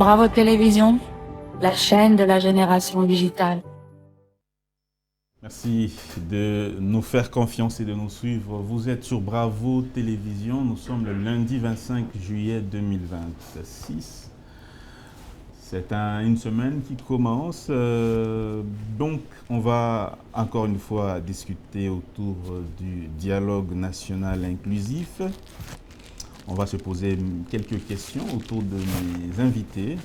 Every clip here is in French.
Bravo Télévision, la chaîne de la génération digitale. Merci de nous faire confiance et de nous suivre. Vous êtes sur Bravo Télévision. Nous sommes le lundi 25 juillet 2026. C'est une semaine qui commence. Donc, on va encore une fois discuter autour du dialogue national inclusif. On va se poser quelques questions autour de mes invités,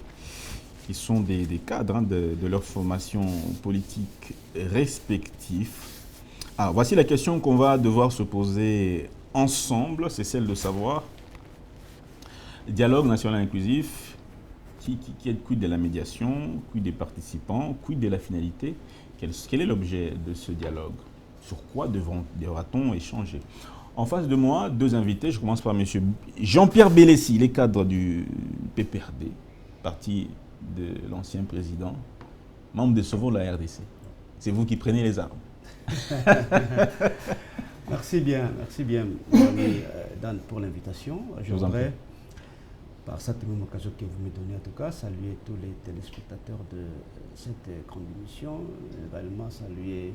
qui sont des cadres de leur formation politique respectifs. Alors, voici la question qu'on va devoir se poser ensemble, c'est celle de savoir, dialogue national inclusif, qui est quid de la médiation, quid des participants, quid de la finalité, quel est l'objet de ce dialogue, sur quoi devra-t-on échanger? En face de moi, deux invités, je commence par M. Jean-Pierre Bélessi, il est cadre du PPRD, parti de l'ancien président, membre de Sauvons la RDC. C'est vous qui prenez les armes. Merci bien, Dan, pour l'invitation. Je voudrais, par cette même occasion que vous me donnez en tout cas, saluer tous les téléspectateurs de cette grande émission, également saluer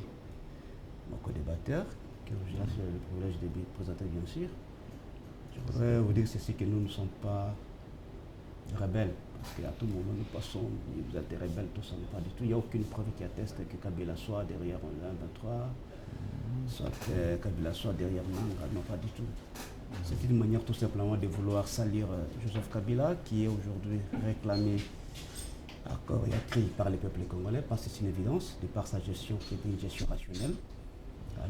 nos co-débatteurs, que j'ai le privilège de présenter bien sûr. Je voudrais vous dire ceci, que nous ne sommes pas rebelles. Parce qu'à tout moment, nous passons, vous êtes des rebelles, tout ça, mais pas du tout. Il n'y a aucune preuve qui atteste que Kabila soit derrière l'M23, soit que Kabila soit derrière Nanga, non, pas du tout. C'est une manière tout simplement de vouloir salir Joseph Kabila, qui est aujourd'hui réclamé à corps et à cri par les peuples congolais, parce que c'est une évidence, de par sa gestion qui est une gestion rationnelle.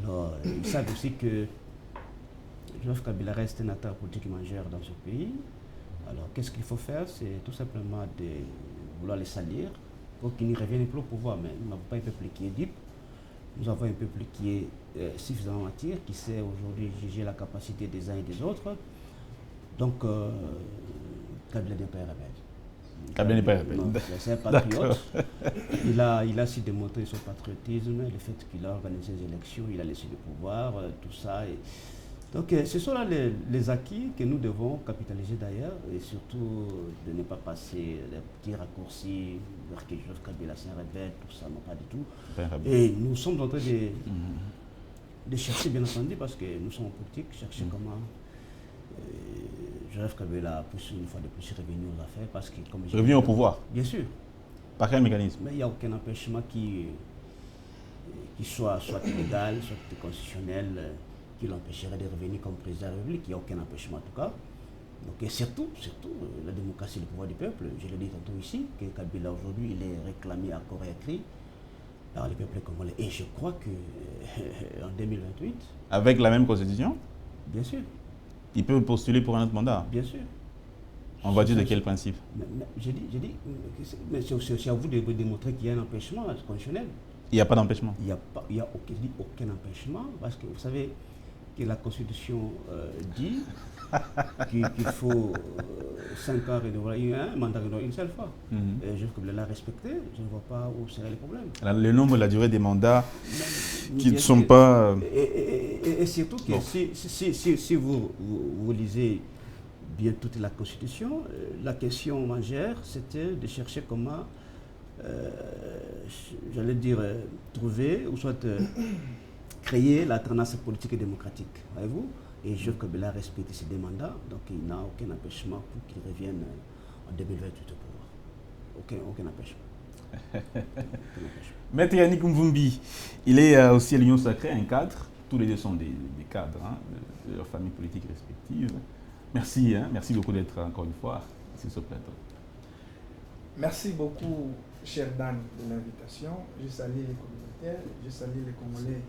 Alors, ils savent aussi que Joseph Kabila reste un acteur politique majeur dans ce pays. Alors, qu'est-ce qu'il faut faire? C'est tout simplement de vouloir les salir pour qu'ils n'y reviennent plus au pouvoir. Mais nous n'avons pas un peuple qui est dupe. Nous avons un peuple qui est suffisamment mature, qui sait aujourd'hui juger la capacité des uns et des autres. Donc, Kabila n'est pas rebelle. Kabila n'est pas rebelle. C'est un patriote. Il a su démontrer son patriotisme, le fait qu'il a organisé les élections, il a laissé le pouvoir, tout ça. Donc, ce sont là les acquis que nous devons capitaliser d'ailleurs, et surtout de ne pas passer les petits raccourcis, vers que Joseph Kabila c'est un rebelle, tout ça, non pas du tout. Et nous sommes en train de chercher, bien entendu, parce que nous sommes en politique, chercher comment Joseph Kabila puisse une fois de plus revenir aux affaires, parce que comme revenir au pouvoir? Bien sûr. Par quel mécanisme? Mais il n'y a aucun empêchement qui soit légal, soit constitutionnel, qui l'empêcherait de revenir comme président de la République. Il n'y a aucun empêchement en tout cas. Donc, et surtout, la démocratie, le pouvoir du peuple. Je l'ai dit tantôt ici, que Kabila aujourd'hui, il est réclamé à corps et à cri par les peuples congolais. Et je crois qu'en 2028... Avec la même constitution? Bien sûr. Il peut postuler pour un autre mandat? Bien sûr. On va dire de quel principe? J'ai dit, mais c'est à vous de démontrer qu'il y a un empêchement constitutionnel. Il n'y a pas d'empêchement? Il n'y a aucun empêchement, parce que vous savez que la Constitution dit qu'il faut 5 ans renouveler un mandat renouvelé une seule fois. Je veux l'a respecté, je ne vois pas où serait le problème. Alors, le nombre et la durée des mandats qui ne sont pas... Et surtout que si vous lisez bien toute la Constitution, la question majeure, c'était de chercher comment, j'allais dire, trouver, ou soit créer l'alternance politique et démocratique, voyez-vous. Et Joseph Kabila respecte ses deux mandats, donc il n'a aucun empêchement pour qu'il revienne en 2028 au pouvoir. Aucun empêchement. Maître Yannick Mvumbi, il est aussi à l'Union Sacrée, un cadre. Tous les deux sont des cadres de leurs familles politiques respectives. Merci, merci beaucoup d'être encore une fois sur ce plateau. Merci beaucoup, cher Dan, de l'invitation. Je salue les communautaires, je salue les Congolais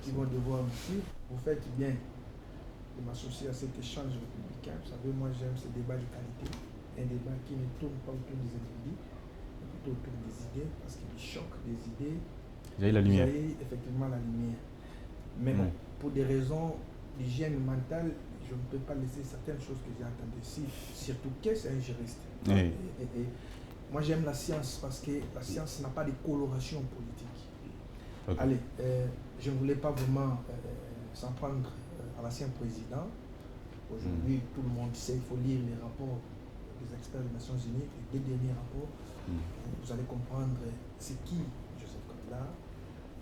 qui vont devoir me suivre. Vous faites bien de m'associer à cet échange républicain. Vous savez, moi j'aime ce débat de qualité, un débat qui ne tourne pas autour des individus, mais plutôt autour des idées, parce qu'il choque des idées. J'ai la lumière. J'ai effectivement la lumière. Mais bon, pour des raisons d'hygiène mentale, je ne peux pas laisser certaines choses que j'ai entendues ici, surtout que c'est un juriste. Oui. Et moi j'aime la science parce que la science n'a pas de coloration politique. Okay. Allez, je ne voulais pas vraiment s'en prendre à l'ancien président. Aujourd'hui, tout le monde sait, il faut lire les rapports des experts des Nations Unies, les 2 derniers rapports, vous allez comprendre c'est qui Joseph Kabila.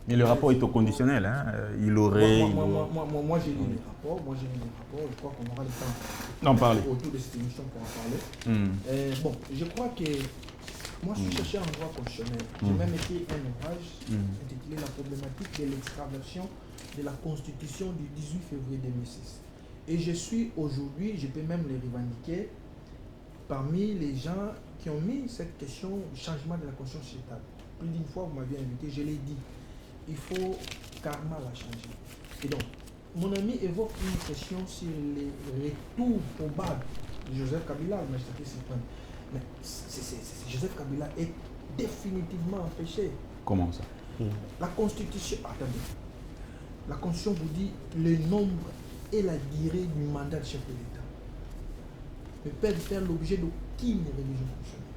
Mais le rapport est au conditionnel, hein. Il aurait... Moi j'ai lu les rapports, je crois qu'on aura le temps d'en parler autour de cette émission pour en parler. Bon, je crois que moi je suis chercheur en droit constitutionnel. J'ai même écrit un ouvrage intitulé La problématique de l'extraversion de la Constitution du 18 février 2006. Et je suis aujourd'hui, je peux même les revendiquer, parmi les gens qui ont mis cette question du changement de la Constitution sociétale. Plus d'une fois, vous m'aviez invité, je l'ai dit. Il faut carrément la changer. Et donc, mon ami évoque une question sur les retours probables de Joseph Kabila, le magistrat suprême. Mais Joseph Kabila est définitivement empêché. Comment ça? La Constitution, attendez, la Constitution vous dit le nombre et la durée du mandat de chef de l'État ne peuvent faire l'objet d'aucune révision constitutionnelle.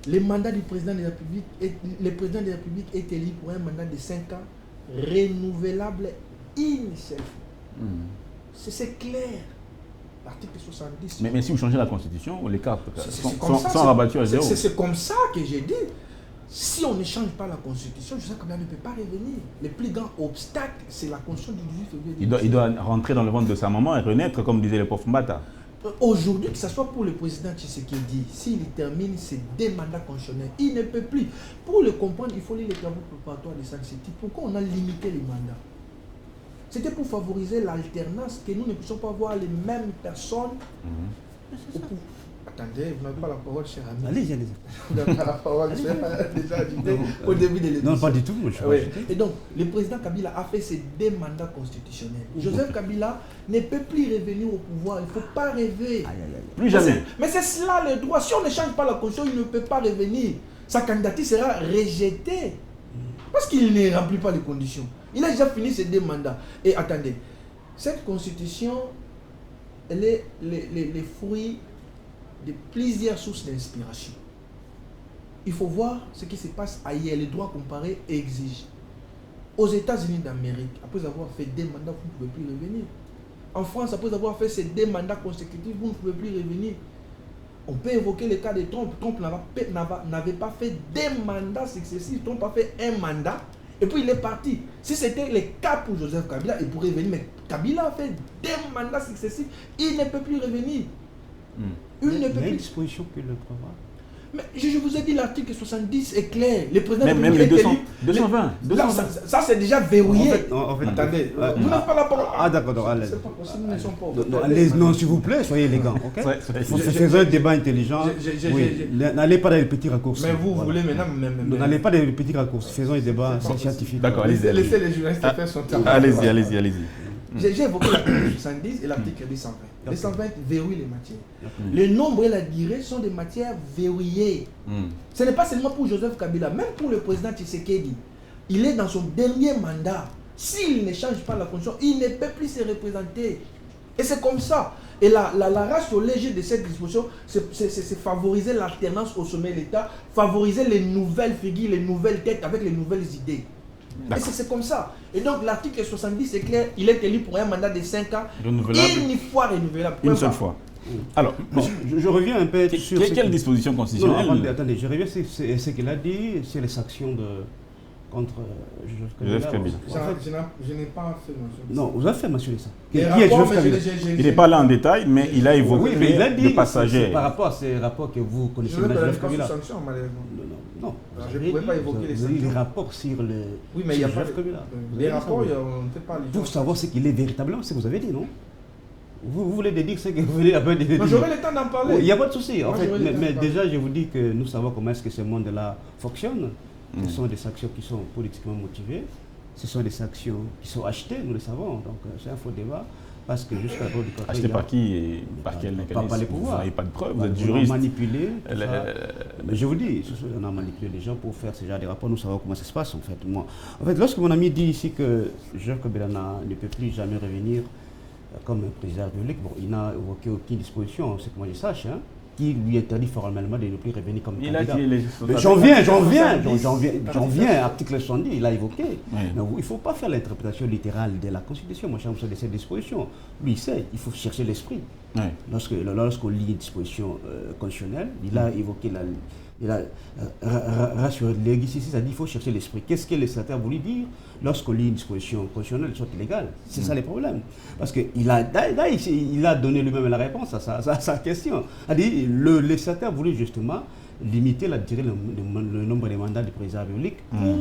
Le mandat du président de la République, le président de la République est élu pour un mandat de 5 ans, renouvelable une seule fois. C'est clair. L'article 70. Mais si vous changez la Constitution, les cas sont rabattus à zéro. C'est comme ça que j'ai dit. Si on ne change pas la Constitution, Joseph Kabila ne peut pas revenir. Le plus grand obstacle, c'est la Constitution du 18 février. Il doit rentrer dans le ventre de sa maman et renaître, comme disait le pauvre Mbata. Aujourd'hui, que ce soit pour le président Tshisekedi, s'il termine ses 2 mandats constitutionnels, il ne peut plus. Pour le comprendre, il faut lire les travaux préparatoires de Saint-City. Pourquoi on a limité les mandats? C'était pour favoriser l'alternance, que nous ne puissions pas voir les mêmes personnes. Attendez, vous n'avez pas la parole, cher ami. Allez-y. Vous n'avez pas la parole, cher déjà agité au début de l'émission. Non, pas du tout, moi je suis pas agité. Et donc, le président Kabila a fait ses 2 mandats constitutionnels. Joseph Kabila ne peut plus revenir au pouvoir, il ne faut pas rêver. Plus jamais. Mais c'est cela le droit. Si on ne change pas la Constitution, il ne peut pas revenir. Sa candidature sera rejetée. Parce qu'il ne remplit pas les conditions. Il a déjà fini ses 2 mandats. Et attendez, cette Constitution, elle est les fruits de plusieurs sources d'inspiration. Il faut voir ce qui se passe ailleurs. Les droits comparés exigent. Aux États-Unis d'Amérique, après avoir fait 2 mandats, vous ne pouvez plus revenir. En France, après avoir fait ces 2 mandats consécutifs, vous ne pouvez plus revenir. On peut évoquer le cas de Trump. Trump n'avait pas fait 2 mandats successifs. Trump a fait 1 mandat et puis il est parti. Si c'était le cas pour Joseph Kabila, il pourrait revenir. Mais Kabila a fait 2 mandats successifs. Il ne peut plus revenir. Il y a une disposition qui le prévoit. Mais je vous ai dit, l'article 70 est clair. Le président même de le est 220. Ça, c'est déjà verrouillé. En fait, attendez, vous n'avez pas la parole. Ah d'accord, allez. C'est pas possible, ils ne sont pas. Non, s'il vous plaît, soyez élégants, ok? Faisons un débat intelligent. N'allez pas dans les petits raccourcis. Mais vous voulez maintenant... N'allez pas dans les petits raccourcis, faisons un débat scientifique. D'accord, allez-y. Laissez les journalistes faire son travail. Allez-y. J'ai évoqué l'article 70 et l'article 220. 220 verrouille les matières. Le nombre et la durée sont des matières verrouillées. Ce n'est pas seulement pour Joseph Kabila, même pour le président Tshisekedi. Il est dans son dernier mandat. S'il ne change pas la Constitution, il ne peut plus se représenter. Et c'est comme ça. Et la ratio légère de cette disposition, c'est favoriser l'alternance au sommet de l'État, favoriser les nouvelles figures, les nouvelles têtes avec les nouvelles idées. Et c'est comme ça. Et donc l'article 70 c'est clair, il est élu pour un mandat de 5 ans, une fois renouvelable. Une seule fois. Alors, je reviens un peu sur... Quelle disposition constitutionnelle? Non, attendez, je reviens sur ce qu'il a dit, sur les sanctions contre Joseph Kabila. Je n'ai pas fait mention de ça. Non, vous avez fait mention de ça. Qui est Joseph Kabila? Il n'est pas là en détail, mais il a évoqué le passager. Par rapport à ces rapports que vous connaissez, Joseph Kabila. Non. Je ne pouvais pas évoquer les sanctions. Les rapports sur le... Oui, mais il n'y a pas les rapports, on ne fait pas les... Pour savoir ce qu'il est véritablement, c'est ce que vous avez dit, non? Vous voulez dire ce que vous voulez après dire. J'aurai le temps d'en parler. Il n'y a pas de souci. En fait, mais déjà, je vous dis que nous savons comment est-ce que ce monde-là fonctionne. Ce sont des sanctions qui sont politiquement motivées. Ce sont des sanctions qui sont achetées, nous le savons. Donc, c'est un faux débat. Parce que jusqu'à la du côté... Acheté par qui et par quel mécanisme? Par les pouvoirs. Vous n'avez pas de preuves, vous êtes juriste. On a manipulé. Mais je vous dis, on a manipulé les gens pour faire ce genre de rapports. Nous savons comment ça se passe, en fait. En fait, lorsque mon ami dit ici que Joseph Kabila ne peut plus jamais revenir comme président de la République, bon, il n'a évoqué aucune disposition, c'est que moi je sache. Hein. qui lui interdit formellement de ne plus revenir comme Il a candidat. dit les Mais j'en viens, article 70, il a évoqué. Oui. Mais il ne faut pas faire l'interprétation littérale de la Constitution, moi je pense de cette disposition. Lui, il sait, il faut chercher l'esprit. Oui. Lorsqu'on lit une disposition constitutionnelle, il a évoqué il a rassuré ici, ça dit qu'il faut chercher l'esprit. Qu'est-ce que le législateur a voulu dire lorsqu'on lit une disposition constitutionnelle, soit illégale? C'est ça le problème. Parce qu'il a donné lui-même la réponse à sa question. Il a dit le législateur voulait justement limiter la durée, le nombre de mandats du président de la République pour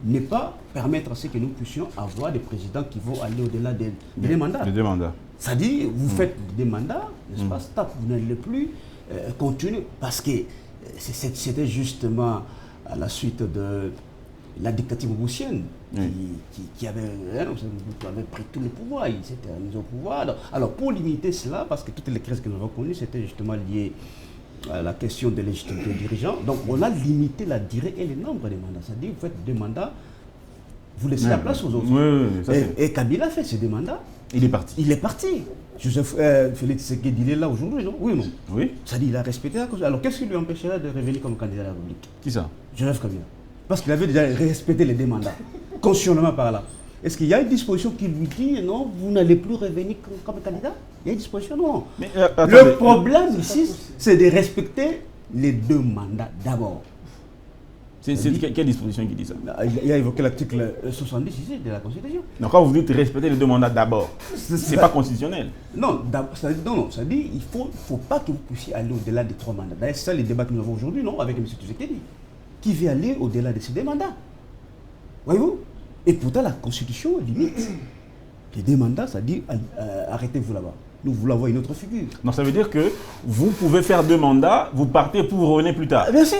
ne pas permettre à ce que nous puissions avoir des présidents qui vont aller au-delà des mandats. Les deux mandats. Ça dit, vous faites des mandats, n'est-ce pas, stop, vous n'allez plus continuer. Parce que c'était justement à la suite de la dictature moussienne qui avait pris tout le pouvoir, il s'était mis au pouvoir. Alors pour limiter cela, parce que toutes les crises que nous avons connues, c'était justement lié à la question de légitimité dirigeant. Donc on a limité la durée et le nombre de mandats. C'est-à-dire, vous faites 2 mandats, vous laissez la place aux autres. Et Kabila a fait ces 2 mandats. Il est parti. Il est parti. Félix Tshisekedi, il est là aujourd'hui, non? Oui ou non? Oui. Ça dit, il a respecté la Constitution. Alors, qu'est-ce qui lui empêcherait de revenir comme candidat à la République? Qui ça? Joseph Kabila. Parce qu'il avait déjà respecté les 2 mandats, constitutionnellement par là. Est-ce qu'il y a une disposition qui lui dit, non, vous n'allez plus revenir comme candidat? Il y a une disposition, non. Mais, le problème ici, c'est de respecter les 2 mandats d'abord. C'est quelle disposition qui dit ça? Il a évoqué l'article 70 ici de la Constitution. Donc quand vous dites respecter les 2 mandats d'abord, c'est pas constitutionnel. Non, ça dit il faut pas que vous puissiez aller au-delà des 3 mandats. D'ailleurs, c'est ça les débats que nous avons aujourd'hui, non, avec M. Tshisekedi, qui veut aller au-delà de ces 2 mandats. Voyez-vous? Et pourtant, la Constitution limite. Les 2 mandats, ça dit arrêtez-vous là-bas. Nous voulons avoir une autre figure. Donc ça veut dire que vous pouvez faire 2 mandats, vous partez pour revenir plus tard. Bien sûr.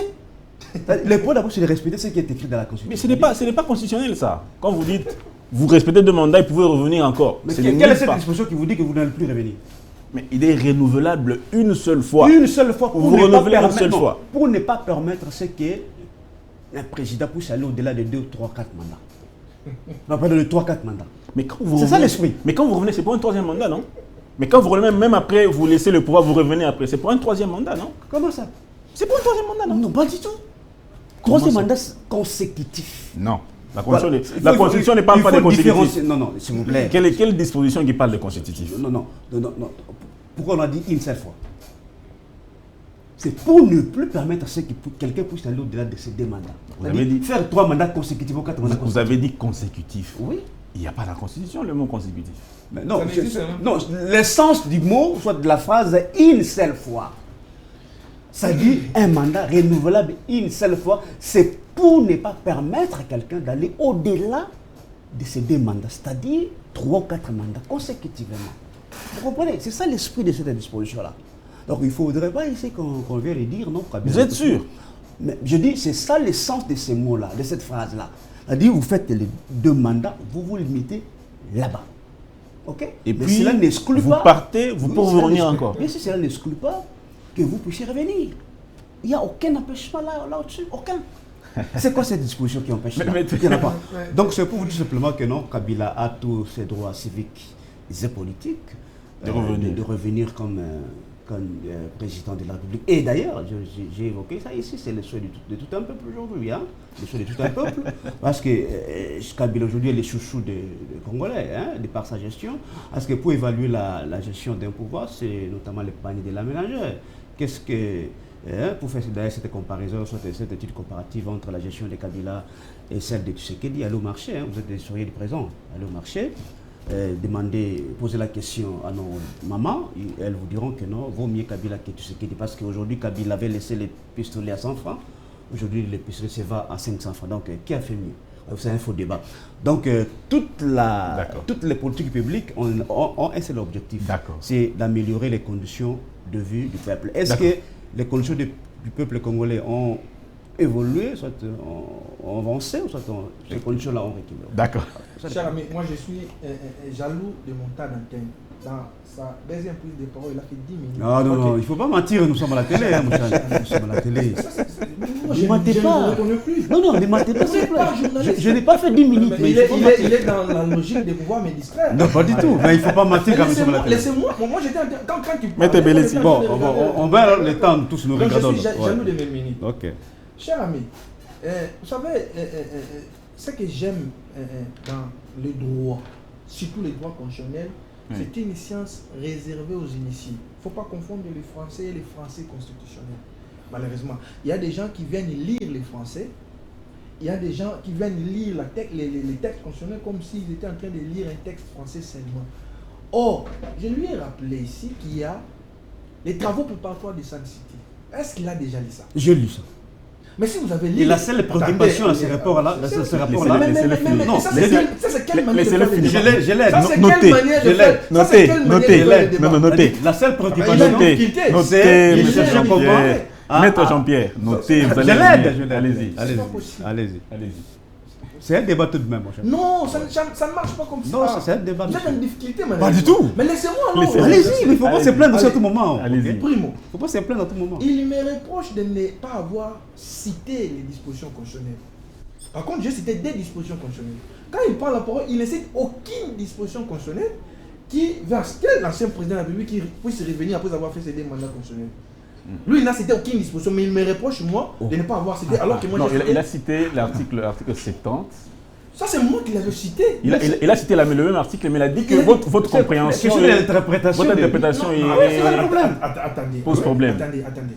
Le point d'abord, c'est de respecter ce qui est écrit dans la Constitution. Mais ce n'est pas constitutionnel ça. Quand vous dites vous respectez 2 mandats, vous pouvez revenir encore. Mais quelle est cette disposition qui vous dit que vous n'allez plus revenir? Mais il est renouvelable une seule fois. Une seule fois pour vous renouvelez une seule fois. Pour ne pas permettre ce qu'un président puisse aller au-delà de 2, 3, 4 mandats. On va parler de 3, 4 mandats. C'est ça l'esprit. Mais quand vous revenez, c'est pour un 3e mandat, non? Mais quand vous revenez, même après, vous laissez le pouvoir, vous revenez après. C'est pour un 3e mandat, non? Comment ça? C'est pour un 3e mandat, non? Non, pas du tout. 3e mandat consécutif. Non. La Constitution ne parle pas de consécutif. Non, s'il vous plaît. Quelle disposition qui parle de consécutif? Non. Pourquoi on a dit une seule fois? C'est pour ne plus permettre à ce que quelqu'un puisse aller au-delà de ces 2 mandats. Vous avez dit faire 3 mandats consécutifs ou 4 mandats consécutifs. Vous avez dit consécutif. Oui. Il n'y a pas dans la Constitution le mot consécutif. Mais non, l'essence du mot, soit de la phrase une seule fois. Ça dit un mandat renouvelable une seule fois. C'est pour ne pas permettre à quelqu'un d'aller au-delà de ces 2 mandats. C'est-à-dire 3 ou 4 mandats consécutivement. Vous comprenez? C'est ça l'esprit de cette disposition-là. Donc il ne faudrait pas ici qu'on vienne le dire, non? Vous êtes sûr? Mais je dis, c'est ça l'essence de ces mots-là, de cette phrase-là. C'est-à-dire, vous faites les 2 mandats, vous vous limitez là-bas. OK? Et mais puis, cela n'exclut vous pas, partez, vous pouvez revenir encore. Bien sûr, cela n'exclut pas que vous puissiez revenir. Il n'y a aucun empêchement là-dessus, aucun. C'est quoi cette disposition qui empêche ça? Il n'y en a pas. Donc, c'est pour vous dire simplement que non, Kabila a tous ses droits civiques et politiques de revenir comme président de la République. Et d'ailleurs, j'ai évoqué ça ici, c'est le souhait de tout un peuple aujourd'hui, hein? Le souhait de tout un peuple, parce que Kabila aujourd'hui est le chouchou des Congolais, hein, de par sa gestion, parce que pour évaluer la gestion d'un pouvoir, c'est notamment le panier de la ménagère. Qu'est-ce que, pour faire d'ailleurs cette comparaison, cette étude comparative entre la gestion de Kabila et celle de Tshisekedi, allez au marché, hein, vous êtes des historiens du présent, allez au marché, poser la question à nos mamans, elles vous diront que non, vaut mieux Kabila que Tshisekedi, parce qu'aujourd'hui Kabila avait laissé les pistolets à 100 francs, aujourd'hui les pistolets se vendent à 500 francs, donc qui a fait mieux? C'est un faux débat. Donc toutes les politiques publiques ont un seul objectif, c'est d'améliorer les conditions de vie du peuple. Est-ce que les conditions du peuple congolais ont évolué, soit ont avancé, ou soit ces conditions-là ont reculé? D'accord. Cher ami, moi je suis jaloux de mon tas d'antenne. dans sa deuxième prise de parole, il a fait 10 minutes. Non, non, non, il ne faut pas mentir, nous sommes à la télé, hein, mon cher. Nous sommes à la télé. Ne mentez pas. Non, non, ne mentez pas, s'il vous plaît. Je n'ai pas fait 10 minutes. Mais il est dans la logique de pouvoir me distraire. Non, pas du tout. Mais il ne faut pas mentir quand nous sommes à la télé. Laissez-moi, moi j'étais en train quand tu parles. Mettez Bélési. Bon, on va le temps, tous nous regardons. Je suis jaloux de mes minutes. Ok. Cher ami, vous savez, ce que j'aime dans le droit, surtout les droits constitutionnels, c'est une science réservée aux initiés. Il ne faut pas confondre les Français et les Français constitutionnels. Malheureusement, il y a des gens qui viennent lire les Français, il y a des gens qui viennent lire les textes constitutionnels comme s'ils étaient en train de lire un texte français seulement. Or, je lui ai rappelé ici qu'il y a les travaux préparatoires de Sun City. Est-ce qu'il a déjà lu ça? J'ai lu ça. Mais si vous avez lu... Et la seule préoccupation à ce rapport-là, ça c'est quelle manière de faire le débat? Je l'ai. Ça c'est quelle manière de faire le débat? Notez. La seule préoccupation, Notez, il M. cherche à comprendre. Jean-Pierre. Maître Jean-Pierre, notez, vous allez... Je l'aide. Allez-y. Allez-y. C'est un débat tout de même, mon cher. Non, ça ne marche pas comme ça. Non, c'est un débat. Vous êtes en difficulté, madame. Pas du tout. Mais laissez-moi alors. Allez-y, mais il ne faut pas se plaindre à tout moment. Allez-y. Primo. Il ne faut pas se plaindre à tout moment. Il me reproche de ne pas avoir cité les dispositions constitutionnelles. Par contre, j'ai cité des dispositions constitutionnelles. Quand il prend la parole, il ne cite aucune disposition constitutionnelle qui vers quel l'ancien président de la République qui puisse revenir après avoir fait ses deux mandats constitutionnels. Lui, il n'a cité aucune disposition, mais il me reproche, moi, de ne pas avoir cité, alors que moi Non, j'ai cité. il a cité l'article 70. Ça, c'est moi qui l'avais cité. Il a cité le même article, mais il a dit que votre compréhension... C'est l'interprétation. Votre interprétation pose problème. Attendez.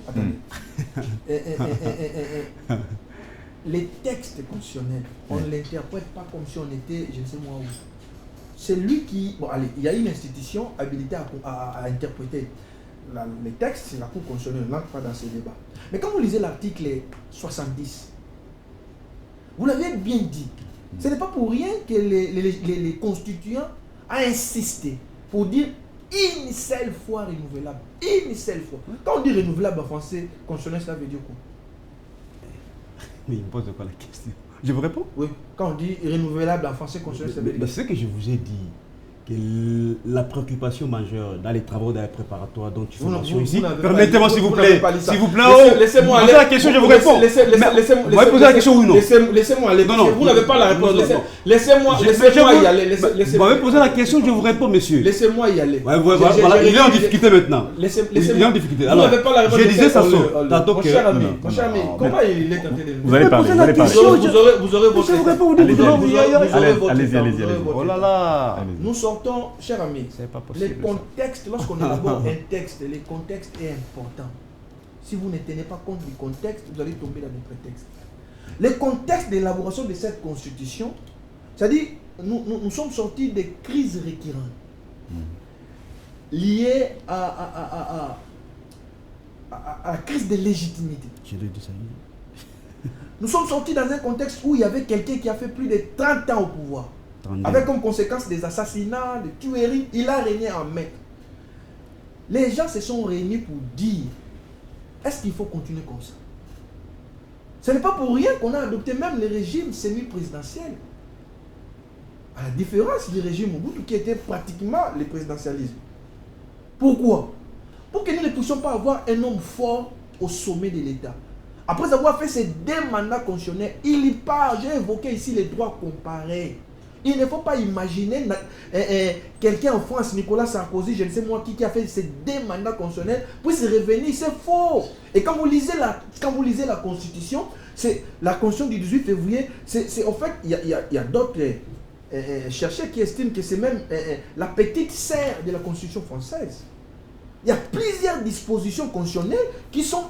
Les textes constitutionnels, on ne l'interprète pas comme si on était, je ne sais moi où. C'est lui qui... Bon, allez, il y a une institution habilitée à interpréter les textes, c'est la Cour constitutionnelle, on n'entre pas dans ces débats. Mais quand vous lisez l'article 70, vous l'avez bien dit, ce n'est pas pour rien que les constituants ont insisté pour dire une seule fois renouvelable. Une seule fois. Quand on dit renouvelable en français, constitutionnel, ça veut dire quoi? Mais il me pose quoi la question? Je vous réponds? Oui. Quand on dit renouvelable en français, constitutionnel, ça veut dire quoi? C'est ce que je vous ai dit. Que la préoccupation majeure dans les travaux de la préparatoire dont tu fais mention ici. Permettez-moi s'il vous plaît. S'il vous plaît. Laissez-moi aller. Posez la question, je vous réponds. Vous poser la question ou non? Laissez-moi aller. Non, vous n'avez pas la réponse. Laissez-moi y aller. Vous m'avez posé la question, je vous réponds, monsieur. Laissez-moi y aller. Voilà, il est en difficulté maintenant. Il est en difficulté. Alors, je disais ça sort. Mon cher ami, comment il est tenté de... Vous allez parler. Vous aurez votre... Je vous réponds, vous dites non. Allez-y. Oh là là. Nous sortons, cher ami, les contextes, lorsqu'on élabore un texte, les contextes est important. Si vous ne tenez pas compte du contexte, vous allez tomber dans des prétextes. Les contextes d'élaboration de cette constitution, c'est-à-dire, nous sommes sortis des crises récurrentes liées à la crise de légitimité. Nous sommes sortis dans un contexte où il y avait quelqu'un qui a fait plus de 30 ans au pouvoir. Avec comme conséquence des assassinats, des tueries, il a régné en maître. Les gens se sont réunis pour dire, est-ce qu'il faut continuer comme ça? Ce n'est pas pour rien qu'on a adopté même le régime semi-présidentiel. À la différence du régime Mobutu qui était pratiquement le présidentialisme. Pourquoi? Pour que nous ne puissions pas avoir un homme fort au sommet de l'État. Après avoir fait ses deux mandats constitutionnels, il y part, j'ai évoqué ici les droits comparés. Il ne faut pas imaginer quelqu'un en France, Nicolas Sarkozy, je ne sais moi qui a fait ses deux mandats constitutionnels, puisse revenir, c'est faux. Et quand vous lisez la Constitution, c'est la Constitution du 18 février, en fait, il y a d'autres chercheurs qui estiment que c'est même la petite sœur de la Constitution française. Il y a plusieurs dispositions constitutionnelles qui sont,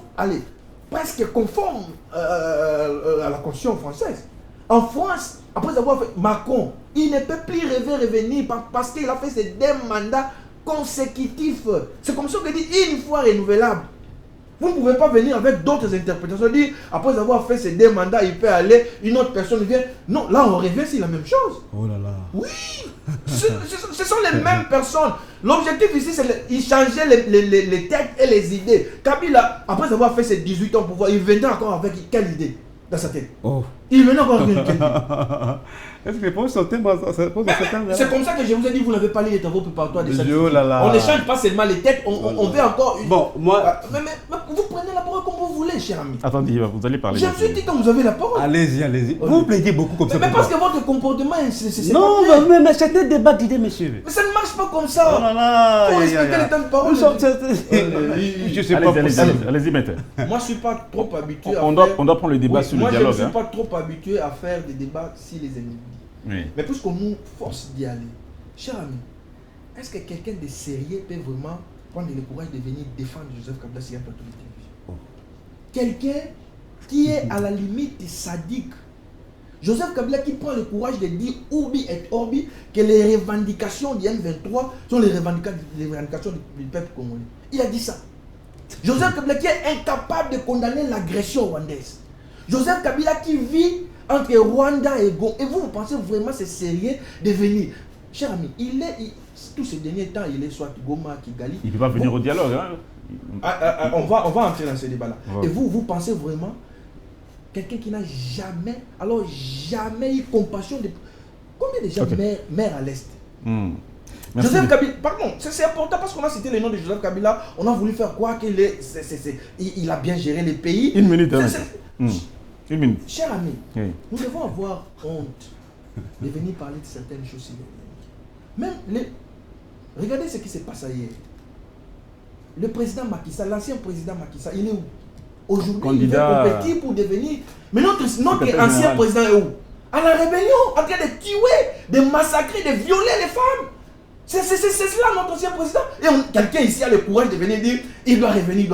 presque conformes à la Constitution française. En France, après avoir fait Macron, il ne peut plus revenir parce qu'il a fait ses deux mandats consécutifs. C'est comme ça que dit une fois renouvelable. Vous ne pouvez pas venir avec d'autres interprétations. Dire après avoir fait ses deux mandats, il peut aller, une autre personne vient. Non, là on revient sur la même chose. Oh là là. Oui, ce sont les mêmes personnes. L'objectif ici, c'est qu'il changeait les têtes et les idées. Kabila, après avoir fait ses 18 ans au pouvoir, il venait encore avec quelle idée? dans sa tête. Oh. Il venait encore rien. Est-ce que pose son thème C'est comme ça que je vous ai dit, vous n'avez pas lu les travaux préparatoires des statistiques. Oh là là. On n'échange pas seulement les têtes, on veut encore une... Bon, moi... Mais vous prenez la parole comme vous voulez, cher ami. Attendez, vous allez parler. Je me suis dit quand vous avez la parole. Allez-y. Vous plaidez beaucoup comme ça. Mais parce que votre comportement, c'est non, pas bien. mais c'est un débat d'idées, monsieur. Mais ça ne marche pas comme ça. Oh là là. Faut respecter les temps de parole. Je sais pas Allez-y, maître. Moi, je ne suis pas trop habitué On doit prendre le débat sur le dialogue. Moi, je ne suis pas trop habitué à faire des débats si les ennemis. Oui. Mais puisqu'on nous force d'y aller, cher ami, est-ce que quelqu'un de sérieux peut vraiment prendre le courage de venir défendre Joseph Kabila sur un plateau de télévision? Quelqu'un qui est à la limite sadique. Joseph Kabila qui prend le courage de dire Urbi et Orbi que les revendications du M23 sont les revendications du peuple congolais. Il a dit ça. Joseph Kabila qui est incapable de condamner l'agression rwandaise. Joseph Kabila qui vit entre Rwanda et Goma. Et vous pensez vraiment c'est sérieux de venir? Cher ami, tous ces derniers temps, il est soit Goma, Kigali. Il ne peut pas venir au dialogue. Hein? On va entrer dans ce débat-là. Ouais. Et vous pensez vraiment quelqu'un qui n'a jamais eu compassion de... Combien de gens meurent à l'Est? Joseph Kabila, pardon, c'est important parce qu'on a cité le nom de Joseph Kabila, on a voulu faire croire qu'il a bien géré le pays. Une minute. Une minute. Cher ami, Oui. nous devons avoir honte de venir parler de certaines choses. Même regardez ce qui s'est passé hier. Le président Macky Sall, l'ancien président Macky Sall, il est où? Aujourd'hui, il va compétir pour devenir... Mais notre ancien président est où? À la rébellion, en train de tuer, de massacrer, de violer les femmes. C'est cela notre ancien président. Et quelqu'un ici a le courage de venir dire il doit revenir.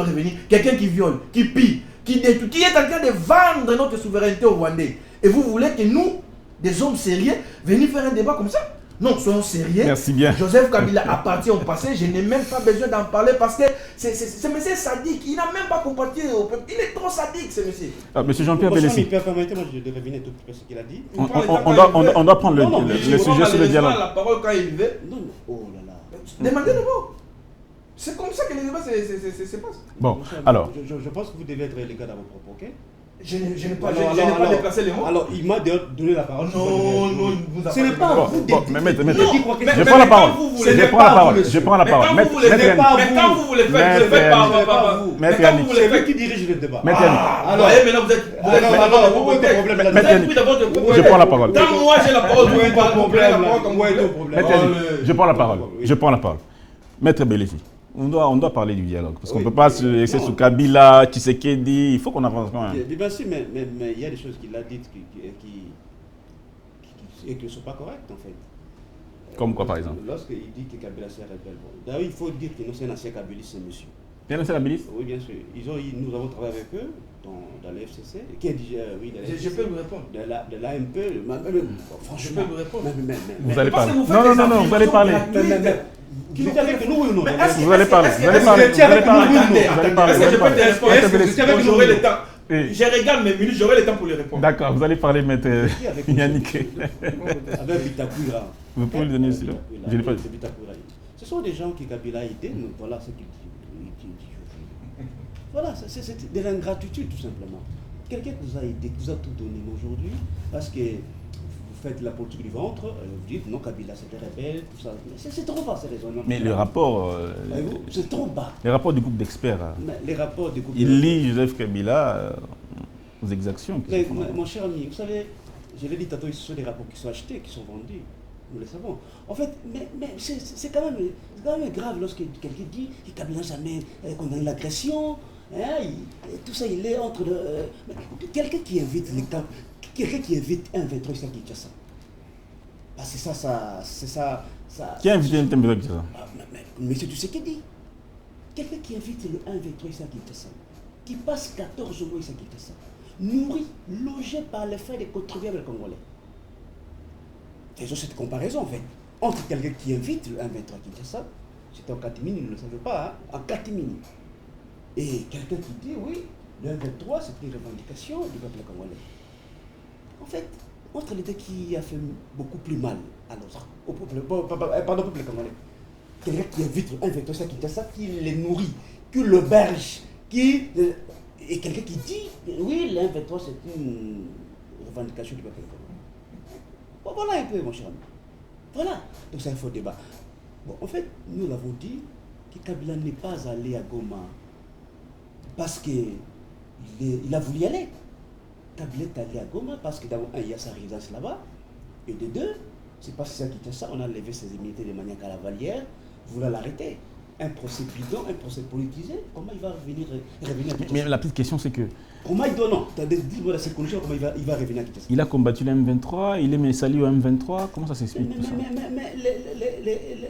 Quelqu'un qui viole, qui pille, qui détruit, qui est en train de vendre notre souveraineté au Rwandais. Et vous voulez que nous, des hommes sérieux, venir faire un débat comme ça? Non, soyons sérieux. Merci bien. Joseph Kabila appartient au passé. Je n'ai même pas besoin d'en parler parce que ce monsieur sadique. Il n'a même pas compatis au peuple. Il est trop sadique, ce monsieur. Monsieur Jean-Pierre Belessi. Permettez-moi de revenir tout peu ce qu'il a dit. On doit prendre le sujet sur le dialogue. La parole quand il veut. Non, oh là là. Demandez-le-moi. C'est comme ça que les débats se passent. Bon, alors. Je pense que vous devez être légal à vos propos, ok? Je n'ai pas déplacé les mots. Alors, il m'a donné la parole. Non, ce n'est pas vous. Mais je prends la parole. Je prends la parole. Mais quand vous voulez faire, vous le faites pas. Maître C'est Yannick. vous qui dirige le débat. Maître Yannick. Alors, maintenant vous êtes pris dans votre propos. Je prends la parole. Quand moi j'ai la parole, vous parlez problème. Maître Yannick, je prends la parole. Maître Belessi. On doit parler du dialogue, parce qu'on ne peut pas se laisser sous Kabila, Tshisekedi, il faut qu'on avance quand même. Bien sûr, mais il y a des choses qu'il a dites qui ne sont pas correctes en fait. Comme quoi par exemple? Lorsqu'il dit que Kabila c'est rebelle. D'ailleurs, il faut dire que c'est un ancien kabiliste, ce monsieur. C'est un ancien kabiliste? Oui, bien sûr. Nous avons travaillé avec eux dans la FCC. Qui a dit, oui, je peux vous répondre. De l'AMP. Franchement, je peux vous répondre. Vous allez parler. Non, vous allez parler. Qui vous avec nous ou non? Vous allez parler. Est-ce que je peux te répondre? J'aurai le temps. Je regarde mes minutes, j'aurai le temps pour les répondre. D'accord, vous allez parler, maître Yannick. Avec Bitakouira. Vous pouvez le donner aussi là? Je n'ai pas dit. Ce sont des gens qui Kabila a aidé, voilà ce qu'il dit. Voilà, c'est de l'ingratitude tout simplement. Quelqu'un qui vous a aidé, qui vous a tout donné aujourd'hui, parce que vous faites la politique du ventre, vous dites non, Kabila c'était rebelle, tout ça. C'est trop bas ces raisonnements. Mais le rapport. C'est trop bas. Les rapports du groupe d'experts. Les rapports du groupe il lit Joseph Kabila aux exactions. Mais mon cher ami, vous savez, je l'ai dit tantôt, ce sont des rapports qui sont achetés, qui sont vendus. Nous le savons. En fait, mais c'est quand même grave lorsque quelqu'un dit que Kabila n'a jamais condamné l'agression. Tout ça, il est entre quelqu'un qui invite l'État, quelqu'un qui invite un 23 ici à Kinshasa. Parce que c'est ça. Qui a invité un 23 à Kinshasa? Monsieur Tshisekedi. Quelqu'un qui invite le 1-23 ici à Kinshasa, qui passe 14 mois ici à Kinshasa, nourri, logé par les frais des contribuables congolais. Faisons cette comparaison en fait, entre quelqu'un qui invite le 1-23 à Kinshasa, c'était en catimini, nous ne le savions pas, en catimini. Et quelqu'un qui dit oui, le 1-23 c'est une revendication du peuple congolais. En fait, entre l'État qui a fait beaucoup plus mal à l'autre, au peuple congolais, quelqu'un qui invite le 1-23 à Kinshasa, qui les nourrit, qui l'auberge, qui Et quelqu'un qui dit, oui, l'M23 c'est une revendication du peuple. Bon, voilà un peu, mon cher ami. Voilà. Donc c'est un faux débat. Bon, en fait, nous l'avons dit que Kabila n'est pas allé à Goma parce qu'il a voulu y aller. Kabila est allé à Goma parce que d'abord, il y a sa résidence là-bas. Et de deux, c'est parce que c'est ça qui était ça. On a levé ses immunités de manière caravalière. Vous voulez l'arrêter. Un procès bidon, un procès politisé, comment il va revenir à Mais la petite question, c'est que... Comment il doit, non, dis-moi dans ces conditions, comment il va revenir à Kinshasa. Il a combattu le M23, il est Messali au M23, comment ça s'explique tout ça? Mais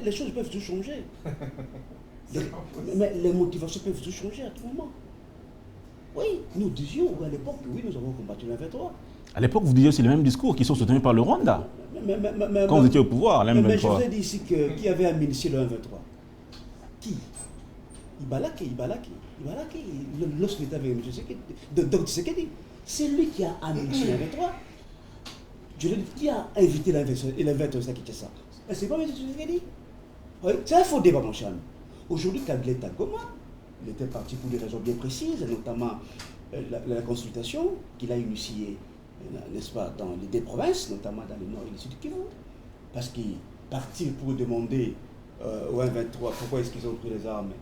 les choses peuvent tout changer. Mais les motivations peuvent tout changer à tout moment. Oui, nous disions à l'époque que oui, nous avons combattu le M23. À l'époque, vous disiez c'est le même discours qui sont soutenus par le Rwanda. Quand vous étiez au pouvoir, le M23. Mais je vous ai dit ici qui avait administré le M23. Qui Ibalaki. Lorsqu'il était avec M. Tshisekedi, c'est lui qui a administré le M23. Je lui ai dit, qui a invité l'investeur à quitter ça? C'est pas M. Tshisekedi. Oui, c'est un faux débat, mon cher ami. Aujourd'hui, Kabila est à Goma. Il était parti pour des raisons bien précises, notamment la consultation qu'il a initiée, n'est-ce pas, dans les deux provinces, notamment dans le nord et le sud Kivu. Parce qu'il partit pour demander au M23 pourquoi est-ce qu'ils ont pris les armes,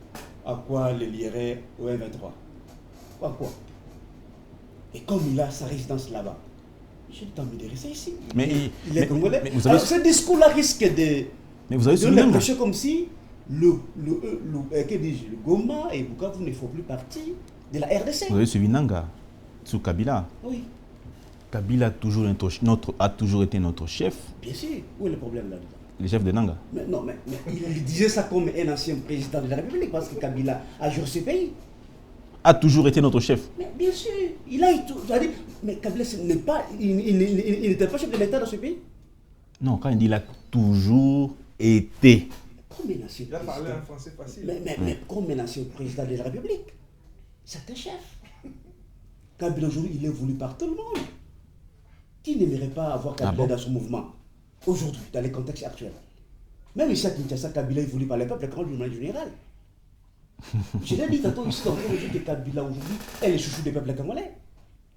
à quoi les lierait au M23. À quoi? Et comme il a sa résidence là-bas, j'ai le temps de rester ici. Il est congolais. Alors ce discours-là risque de donner l'impression comme si le Goma et Bukavu ne font plus partie de la RDC. Vous avez suivi Nanga, sous Kabila. Oui. Kabila a toujours été notre chef. Bien sûr. Où est le problème là-dedans? Le chef de Nanga. Mais non, mais il disait ça comme un ancien président de la République, parce que Kabila a juré ce pays. A toujours été notre chef. Mais bien sûr, il a été. Mais Kabila il n'était pas chef de l'État dans ce pays. Non, quand il dit il a toujours été. Comme un ancien Il a parlé en français facile. Mais comme un ancien président de la République, c'est un chef. Kabila aujourd'hui, il est voulu par tout le monde. Qui n'aimerait pas avoir Kabila dans son mouvement aujourd'hui, dans les contextes actuels? Même ici à Kinshasa, Kabila est voulu par le peuple quand le journal général. Je l'ai dit tantôt ici, que Kabila aujourd'hui est le chouchou des peuples congolais.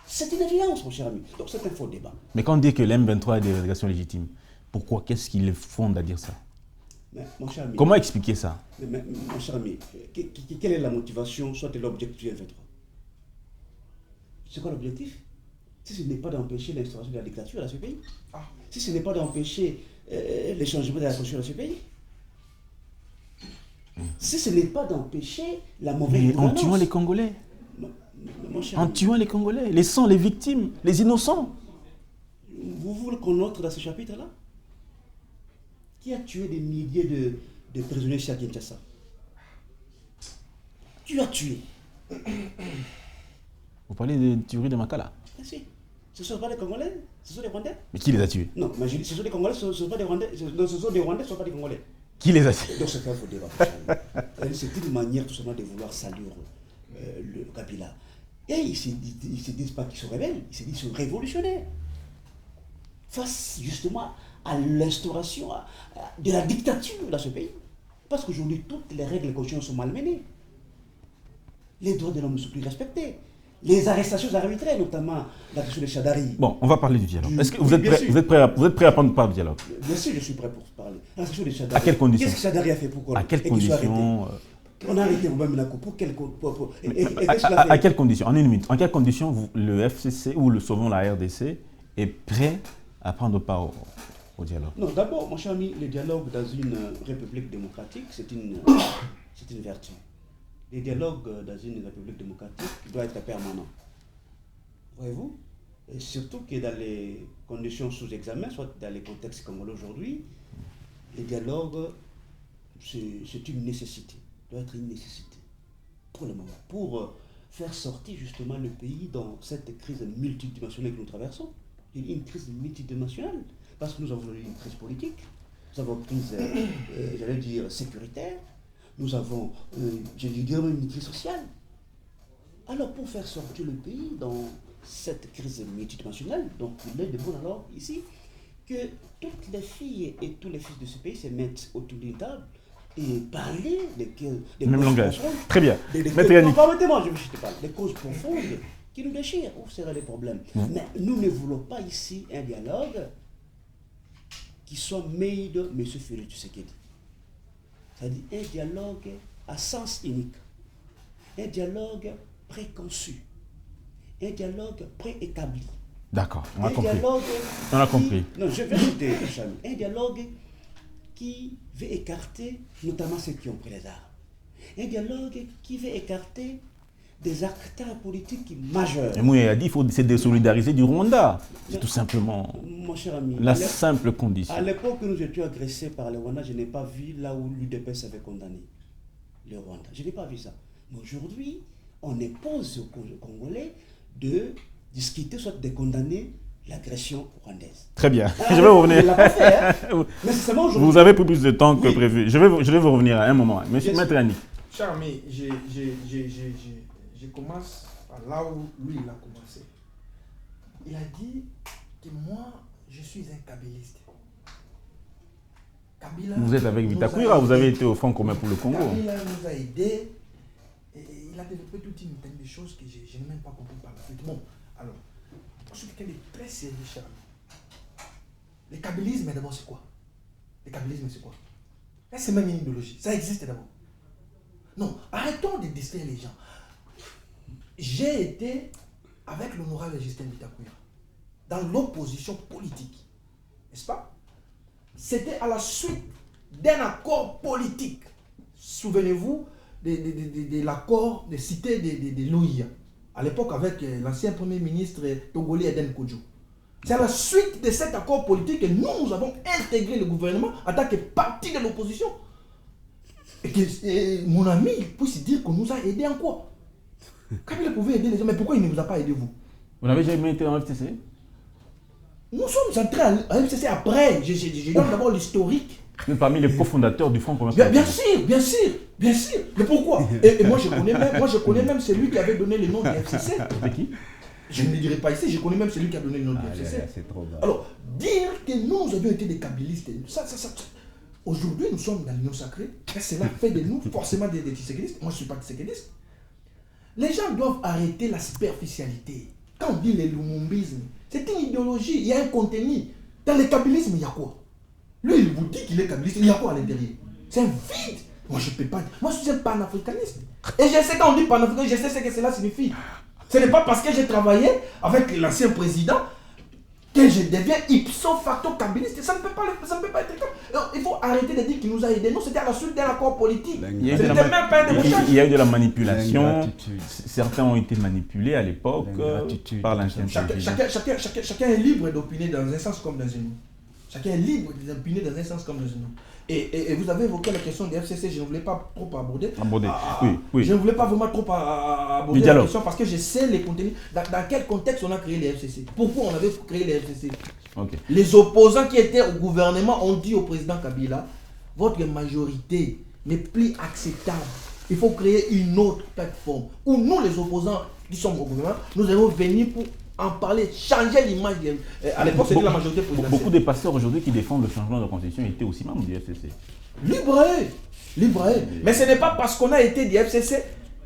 C'est une évidence, mon cher ami. Donc c'est un faux débat. Mais quand on dit que l'M23 est des revendications légitimes, pourquoi? Qu'est-ce qui les fonde à dire ça? Mais, mon cher ami, comment expliquer ça? Mais, mon cher ami, quelle est la motivation, soit l'objectif du M23? C'est quoi l'objectif? Si ce n'est pas d'empêcher l'instauration de la dictature dans ce pays, si ce n'est pas d'empêcher les changements de la constitution dans ce pays, si ce n'est pas d'empêcher la mauvaise gouvernance. En tuant les Congolais. En tuant les Congolais, laissant les victimes, les innocents. Vous voulez qu'on entre dans ce chapitre-là? Qui a tué des milliers de prisonniers chez Kinshasa? Tu as tué. Vous parlez de tuerie de Makala? Si. Ce ne sont pas des Congolais, ce sont des Rwandais. Mais qui les a tués? Non, mais je dis, ce sont des Congolais, ce ne sont pas des Rwandais. Ce sont des Rwandais, ce ne sont pas des Congolais. Qui les a tués? Donc c'est un faux débat. C'est une manière tout simplement de vouloir salir le Kabila. Et ils ne se disent pas qu'ils sont rebelles, ils se disent qu'ils sont révolutionnaires. Face justement à l'instauration de la dictature dans ce pays. Parce qu'aujourd'hui, toutes les règles constitutionnelles sont malmenées. Les droits de l'homme ne sont plus respectés. Les arrestations arbitraires, notamment la question de Chadari. Bon, on va parler du dialogue. Est-ce que vous êtes prêt à prendre part au dialogue? Bien sûr, je suis prêt pour parler. La question de Chadari. À quelles conditions? Qu'est-ce que Chadari a fait pour qu'on À quelles conditions? On a arrêté Obama Minako pour quelles à quelles conditions? En une minute. En quelles conditions le FCC ou selon la RDC est prêt à prendre part au dialogue? Non, d'abord, mon cher ami, le dialogue dans une république démocratique, c'est une vertu. Les dialogues dans une république démocratique doivent être permanents. Voyez-vous? Et surtout que dans les conditions sous examen, soit dans les contextes congolais aujourd'hui, les dialogues, c'est une nécessité. Doit être une nécessité pour le moment, pour faire sortir justement le pays dans cette crise multidimensionnelle que nous traversons. Une crise multidimensionnelle, parce que nous avons une crise politique, nous avons une crise, j'allais dire, sécuritaire, nous avons, je dirais même une crise sociale. Alors pour faire sortir le pays dans cette crise multidimensionnelle, donc il est de bon alors ici que toutes les filles et tous les fils de ce pays se mettent autour d'une table et parler des Même causes langage. profondes. Très bien. Des Maître Yannick. permettez-moi, je te parle. Des causes profondes qui nous déchirent. Où seraient les problèmes? Mais nous ne voulons pas ici un dialogue qui soit made de M. Félix Tshisekedi. C'est-à-dire un dialogue à sens unique. Un dialogue préconçu. Un dialogue préétabli. D'accord, on a Un compris. dialogue On a qui- compris. Non, je vais citer, Chami. Un dialogue qui veut écarter notamment ceux qui ont pris les armes. Un dialogue qui veut écarter des acteurs politiques majeurs. Et Mouya a dit qu'il faut se désolidariser du Rwanda. C'est tout simplement Mon cher ami, la simple condition. à l'époque où nous étions agressés par le Rwanda, je n'ai pas vu là où l'UDPS avait condamné le Rwanda. Je n'ai pas vu ça. Mais aujourd'hui, on impose aux Congolais de discuter, soit de condamner l'agression rwandaise. Très bien. Ah, Je vais revenir. il l'a pas fait, hein. Mais c'est seulement aujourd'hui. Vous avez pris plus de temps que Oui. prévu. Je vais vous revenir à un moment. Monsieur Bien Maître sûr. Yannick. Cher ami, je commence par là où lui il a commencé. Il a dit que moi, je suis un kabyliste. Kabila Vous êtes avec nous Vitakouira, a vous avez aidés. été au Front commun pour le Congo. Kabila nous a aidés. Et il a développé toute une tonne de choses que je n'ai même pas compris par la suite. Bon, alors, je suis quelqu'un de très sérieux, cher ami. Le kabylisme, d'abord, c'est quoi? Le kabylisme, c'est quoi? C'est même une idéologie. Ça existe d'abord. Non, arrêtons de distraire les gens. J'ai été avec l'honorable Justin Vitakouira dans l'opposition politique. N'est-ce pas? C'était à la suite d'un accord politique. Souvenez-vous de l'accord de cité de l'OIA, à l'époque avec l'ancien premier ministre togolais Eden Kodjo. C'est à la suite de cet accord politique que nous avons intégré le gouvernement en tant que parti de l'opposition. Et que mon ami puisse dire qu'on nous a aidés en quoi? Kabila pouvait aider les gens, mais pourquoi il ne vous a pas aidé vous? Vous n'avez jamais été dans le FTC? Nous sommes entrés à FCC après. Je donne d'abord l'historique. Vous êtes parmi les cofondateurs du Front commun. Bien sûr, bien sûr, bien sûr. Mais pourquoi? Et moi, je connais même celui qui avait donné le nom du FCC. C'est qui? Je ne le dirai pas ici, je connais même celui qui a donné le nom du FCC. C'est trop bas. Alors, dire que nous avions été des kabylistes, aujourd'hui, nous sommes dans l'union sacrée, et cela fait de nous forcément des tshisekidistes. Moi, je ne suis pas tshisekidiste. Les gens doivent arrêter la superficialité. Quand on dit le lumumbisme, c'est une idéologie, il y a un contenu. Dans le kabylisme, il y a quoi? Lui, il vous dit qu'il est kabyliste, il y a quoi à l'intérieur? C'est un vide. Moi, je ne peux pas dire. Moi, je suis un panafricaniste. Et je sais, quand on dit panafricaniste, je sais ce que cela signifie. Ce n'est pas parce que j'ai travaillé avec l'ancien président que je deviens ipso facto kabyliste. Ça ne peut pas être le cas. Alors, il faut arrêter de dire qu'il nous a aidés. Nous, c'était à la suite d'un accord politique. Il y a eu de C'était la même pas un démarchage. il y a eu de la manipulation. L'ingratitude. Certains ont été manipulés à l'époque L'ingratitude. par l'ancien président. Chacun est libre d'opiner dans un sens comme dans un autre. Chacun est libre d'opiner dans un sens comme dans un autre. Et vous avez évoqué la question des FCC, je ne voulais pas trop aborder. Oui. Je ne voulais pas vraiment trop aborder la question parce que je sais les contenus. Dans quel contexte on a créé les FCC? Pourquoi on avait créé les FCC? Okay. Les opposants qui étaient au gouvernement ont dit au président Kabila, votre majorité n'est plus acceptable. Il faut créer une autre plateforme où nous, les opposants qui sommes au gouvernement, nous allons venir pour en parler, changer l'image. À l'époque, c'était la majorité présidentielle. Beaucoup de pasteurs aujourd'hui qui défendent le changement de la constitution étaient aussi membres du FCC. Libre. Mais ce n'est pas parce qu'on a été du FCC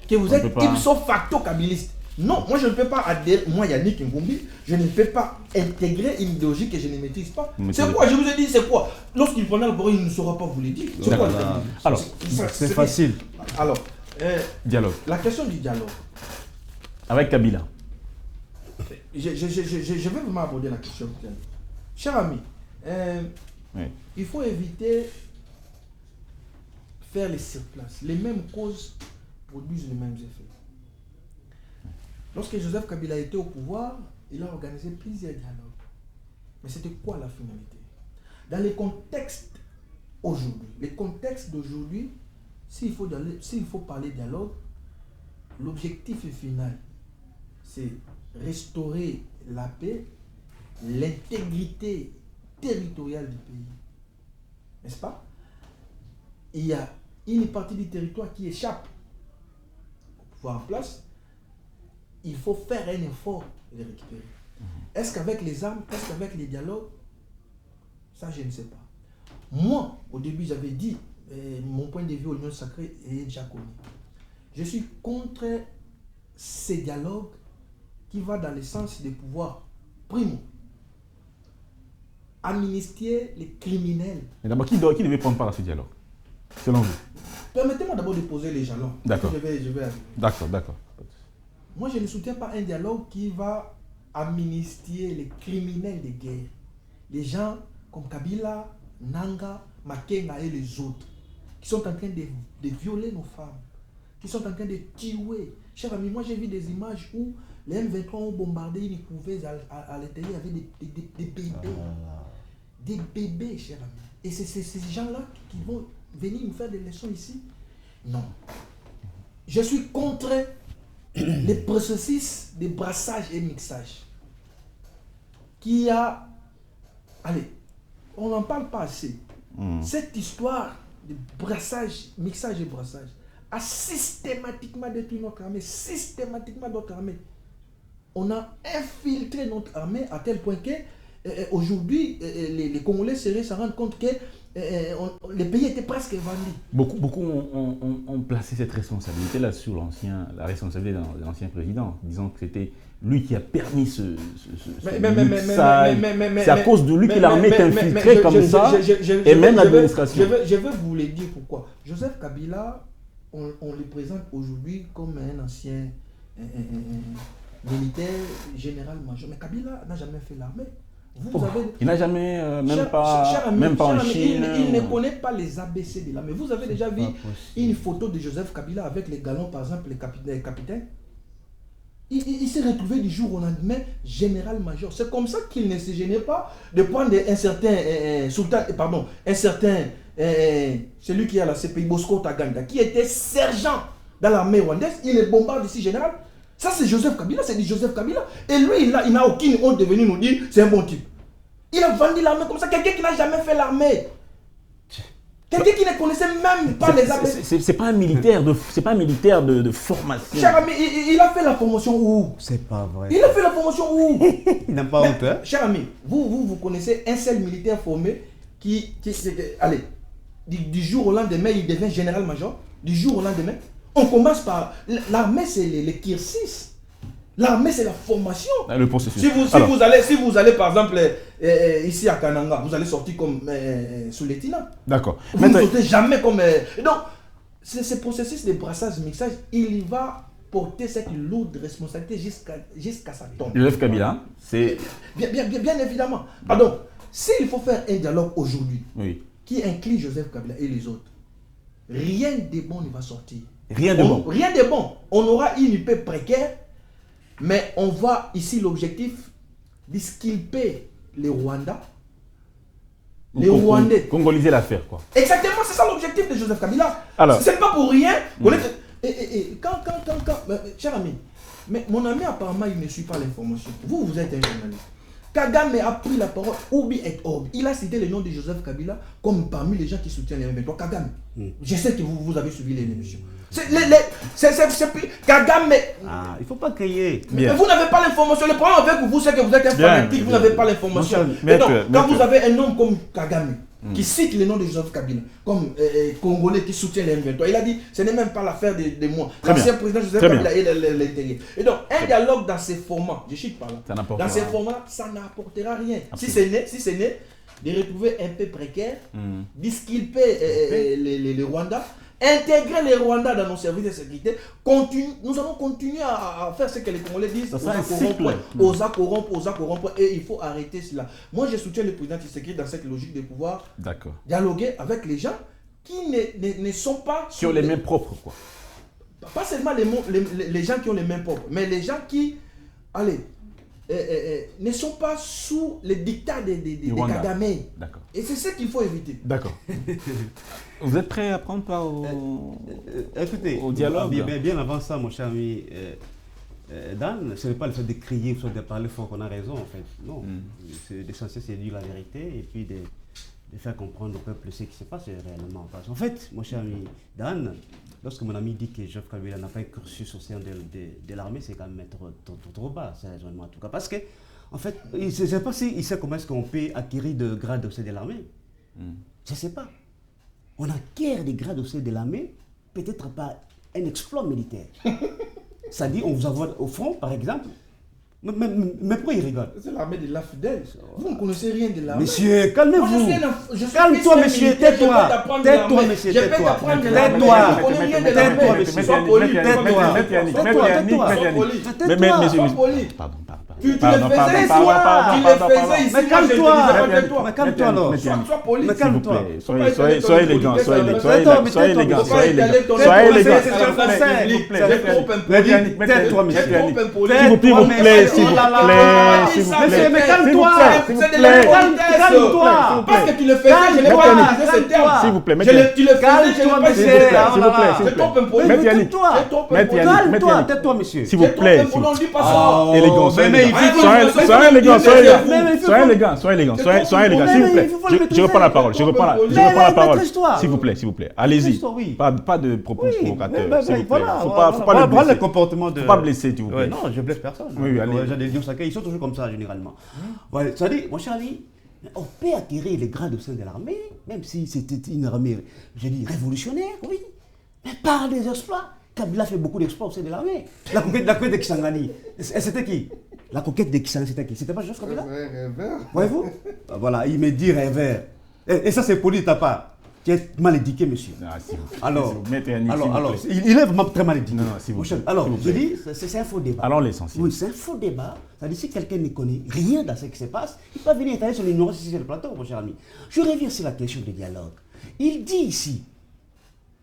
que vous êtes ipso facto kabyliste. Non, moi je ne peux pas adhérer, moi Yannick Ngumbi, je ne peux pas intégrer une idéologie que je ne maîtrise pas. C'est quoi? Je vous ai dit, c'est quoi? Lorsqu'il prendra le pouvoir, il ne saura pas vous le dire. C'est quoi? Alors, c'est facile. Alors, dialogue. La question du dialogue. Avec Kabila. Je vais vraiment aborder la question. Cher ami, Oui. il faut éviter faire les surplaces. Les mêmes causes produisent les mêmes effets. Lorsque Joseph Kabila était au pouvoir, il a organisé plusieurs dialogues. Mais c'était quoi la finalité? Dans les contextes aujourd'hui, les contextes d'aujourd'hui, s'il faut parler dialogue, l'objectif final, c'est restaurer la paix, l'intégrité territoriale du pays. N'est-ce pas? Il y a une partie du territoire qui échappe au pouvoir en place. Il faut faire un effort de les récupérer. Est-ce qu'avec les armes, est-ce qu'avec les dialogues? Ça, je ne sais pas. Moi, au début, j'avais dit mon point de vue au lieu sacré est déjà connu. Je suis contre ces dialogues qui vont dans le sens de pouvoir, primo, amnistier les criminels. Mais d'abord, qui devait prendre part à ce dialogue, selon vous? Permettez-moi d'abord de poser les jalons. D'accord. Je vais D'accord. Moi, je ne soutiens pas un dialogue qui va amnistier les criminels de guerre. Les gens comme Kabila, Nanga, Makenga et les autres, qui sont en train de violer nos femmes, qui sont en train de tuer. Chers amis, moi j'ai vu des images où les M23 ont bombardé une couveuse à l'intérieur, il y avait des bébés. Des bébés, chers amis. Et c'est ces gens-là qui vont venir nous faire des leçons ici. Non. Je suis contre les processus de brassage et mixage. Qui a... Allez, on n'en parle pas assez. Cette histoire de brassage, mixage et brassage a systématiquement détruit notre armée. Systématiquement notre armée. On a infiltré notre armée à tel point que aujourd'hui, les Congolais se rendent compte que les pays étaient presque vendus. Beaucoup ont placé cette responsabilité-là sur la responsabilité de l'ancien président, disant que c'était lui qui a permis ce mixage. C'est à cause de lui que l'armée est infiltrée comme ça, et même l'administration. Je veux vous le dire pourquoi. Joseph Kabila, on le présente aujourd'hui comme un ancien militaire, général-major. Mais Kabila n'a jamais fait l'armée. Il n'a jamais, même pas en Chine. Il ne connaît pas les ABC de l'armée. Vous avez déjà vu une photo de Joseph Kabila avec les galons, par exemple, les capitaines. Il s'est retrouvé du jour au lendemain général-major. C'est comme ça qu'il ne se gênait pas de prendre un certain celui qui est à la CPI, Bosco Taganda, qui était sergent dans l'armée rwandaise. Il est bombarde ici général. Ça, c'est Joseph Kabila, c'est du Joseph Kabila. Et lui, il n'a aucune honte de venir nous dire c'est un bon type. Il a vendu l'armée comme ça. Quelqu'un qui n'a jamais fait l'armée. Quelqu'un qui ne connaissait même pas les armées. C'est pas un militaire de formation. Cher ami, il a fait la formation où? C'est pas vrai. Il a fait la formation où? Il n'a pas honte, hein? Cher ami, vous connaissez un seul militaire formé qui allez, du jour au lendemain, il devient général-major. Du jour au lendemain. On commence par... L'armée, c'est les Kirsis. L'armée, c'est la formation. Le processus. Si vous allez par exemple, ici à Kananga, vous allez sortir comme sous-lieutenant. D'accord. Vous ne sautez jamais comme... donc, ce processus de brassage, mixage, il va porter cette lourde responsabilité jusqu'à sa tombe. Joseph Kabila, c'est... Bien évidemment. Pardon, s'il faut faire un dialogue aujourd'hui qui inclut Joseph Kabila et les autres, rien de bon ne va sortir. Rien de bon. Rien de bon. On aura une paix précaire, mais on voit ici l'objectif disculper les Rwandais. Les Rwandais. Congoliser l'affaire, quoi. Exactement, c'est ça l'objectif de Joseph Kabila. C'est pas pour rien. Cher ami, mais mon ami apparemment il ne suit pas l'information. Vous êtes un journaliste. Kagame a pris la parole, Obi et Orbi. Il a cité le nom de Joseph Kabila comme parmi les gens qui soutiennent les M23. Kagame. Je sais que vous avez suivi l'émission. Kagame. Il ne faut pas crier. Mais vous n'avez pas l'information. Le problème avec vous, c'est que vous êtes un fanatique, vous n'avez pas l'information. Quand vous avez un homme comme Kagame, qui cite le nom de Joseph Kabila, comme Congolais qui soutient les M23, il a dit ce n'est même pas l'affaire de moi. L'ancien président Joseph Kabila est l'intérieur. Et donc, un dialogue dans ces formats, je chute par là, dans ces formats, ça n'apportera rien. Si c'est né, de retrouver un peu précaire, disculper les Rwandais, intégrer les Rwandais dans nos services de sécurité, nous allons continuer à faire ce que les Congolais disent, osa corrompre, et il faut arrêter cela. Moi, je soutiens le président Tshisekedi dans cette logique de pouvoir dialoguer avec les gens qui ne sont pas... Sur les mains propres, quoi. Pas seulement les gens qui ont les mains propres, mais les gens qui, ne sont pas sous les dictats des Kagame. D'accord. Et c'est ce qu'il faut éviter. D'accord. Vous êtes prêt à prendre part au dialogue? Bien avant ça, mon cher ami Dan, ce n'est pas le fait de crier ou de parler fort qu'on a raison, en fait. Non. C'est l'essentiel, c'est de dire la vérité et puis de faire comprendre au peuple ce qui se passe réellement. En fait, mon cher ami Dan, lorsque mon ami dit que Joseph Kabila n'a pas un cursus au sein de l'armée, c'est quand même trop bas, c'est raisonnement en tout cas. Parce que, en fait, je ne sais pas s'il sait comment est-ce qu'on peut acquérir de grades au sein de l'armée. Je ne sais pas. on acquiert des grades au sein de l'armée, peut-être pas un exploit militaire. C'est-à-dire, on vous envoie au front, par exemple. Mais pourquoi il rigole? C'est l'armée de l'Afidèle. Vous ne connaissez rien de l'armée. Monsieur, calmez-vous. Je suis Calme-toi, monsieur, militaire, je tais-toi. vais t'apprendre de Tais-toi, l'armée. monsieur, Je vais tais-toi. t'apprendre de l'armée. Tais-toi. Je connais rien de l'armée. Tais-toi, monsieur. Sois poli. Tais-toi. Sois poli. Pardon. Tu le faisais ici. Tu le faisais ici. Mais calme-toi. Mais calme-toi alors. Sois poli. Mais calme-toi. Soyez élégant, soyez élégant. Tais-toi, monsieur. S'il vous plaît. Monsieur, mais calme-toi. Calme-toi. Parce que tu le faisais, je n'ai pas utilisé ce terme. S'il vous plaît, Tu le faisais, je n'ai pas utilisé ce terme. s'il vous plaît. C'est trop impoli. Maître Yannick. Calme-toi, tais-toi, monsieur. S'il vous plaît. Élégant, Soyez élégant, s'il vous plaît. Je reprends la parole, s'il vous plaît. Allez-y. Pas de propos provocateurs, s'il vous plaît. Voilà le comportement de... Faut pas blesser, s'il vous plaît. Non, je blesse personne. Oui, allez. Ils sont toujours comme ça, généralement. Ça dit, mon cher ami, on peut acquérir les grades au sein de l'armée, même si c'était une armée, je dis, révolutionnaire, oui. Mais par des exploits. Kabila fait beaucoup d'exploits au sein de l'armée. La conquête de Kisangani, c'était qui? La conquête de Kisangani, c'était qui? C'était pas Joseph Kabila? Voyez-vous? Voilà, il me dit rêveur. Et ça, c'est poli de ta part. Tu es mal éduqué, monsieur. Alors, il est vraiment très mal éduqué. Alors, je dis, c'est un faux débat. Alors, l'essentiel. Oui, c'est un faux débat. C'est-à-dire, si quelqu'un ne connaît rien dans ce qui se passe, il peut venir étaler son ignorance ici sur le plateau, mon cher ami. Je reviens sur la question du dialogue. Il dit ici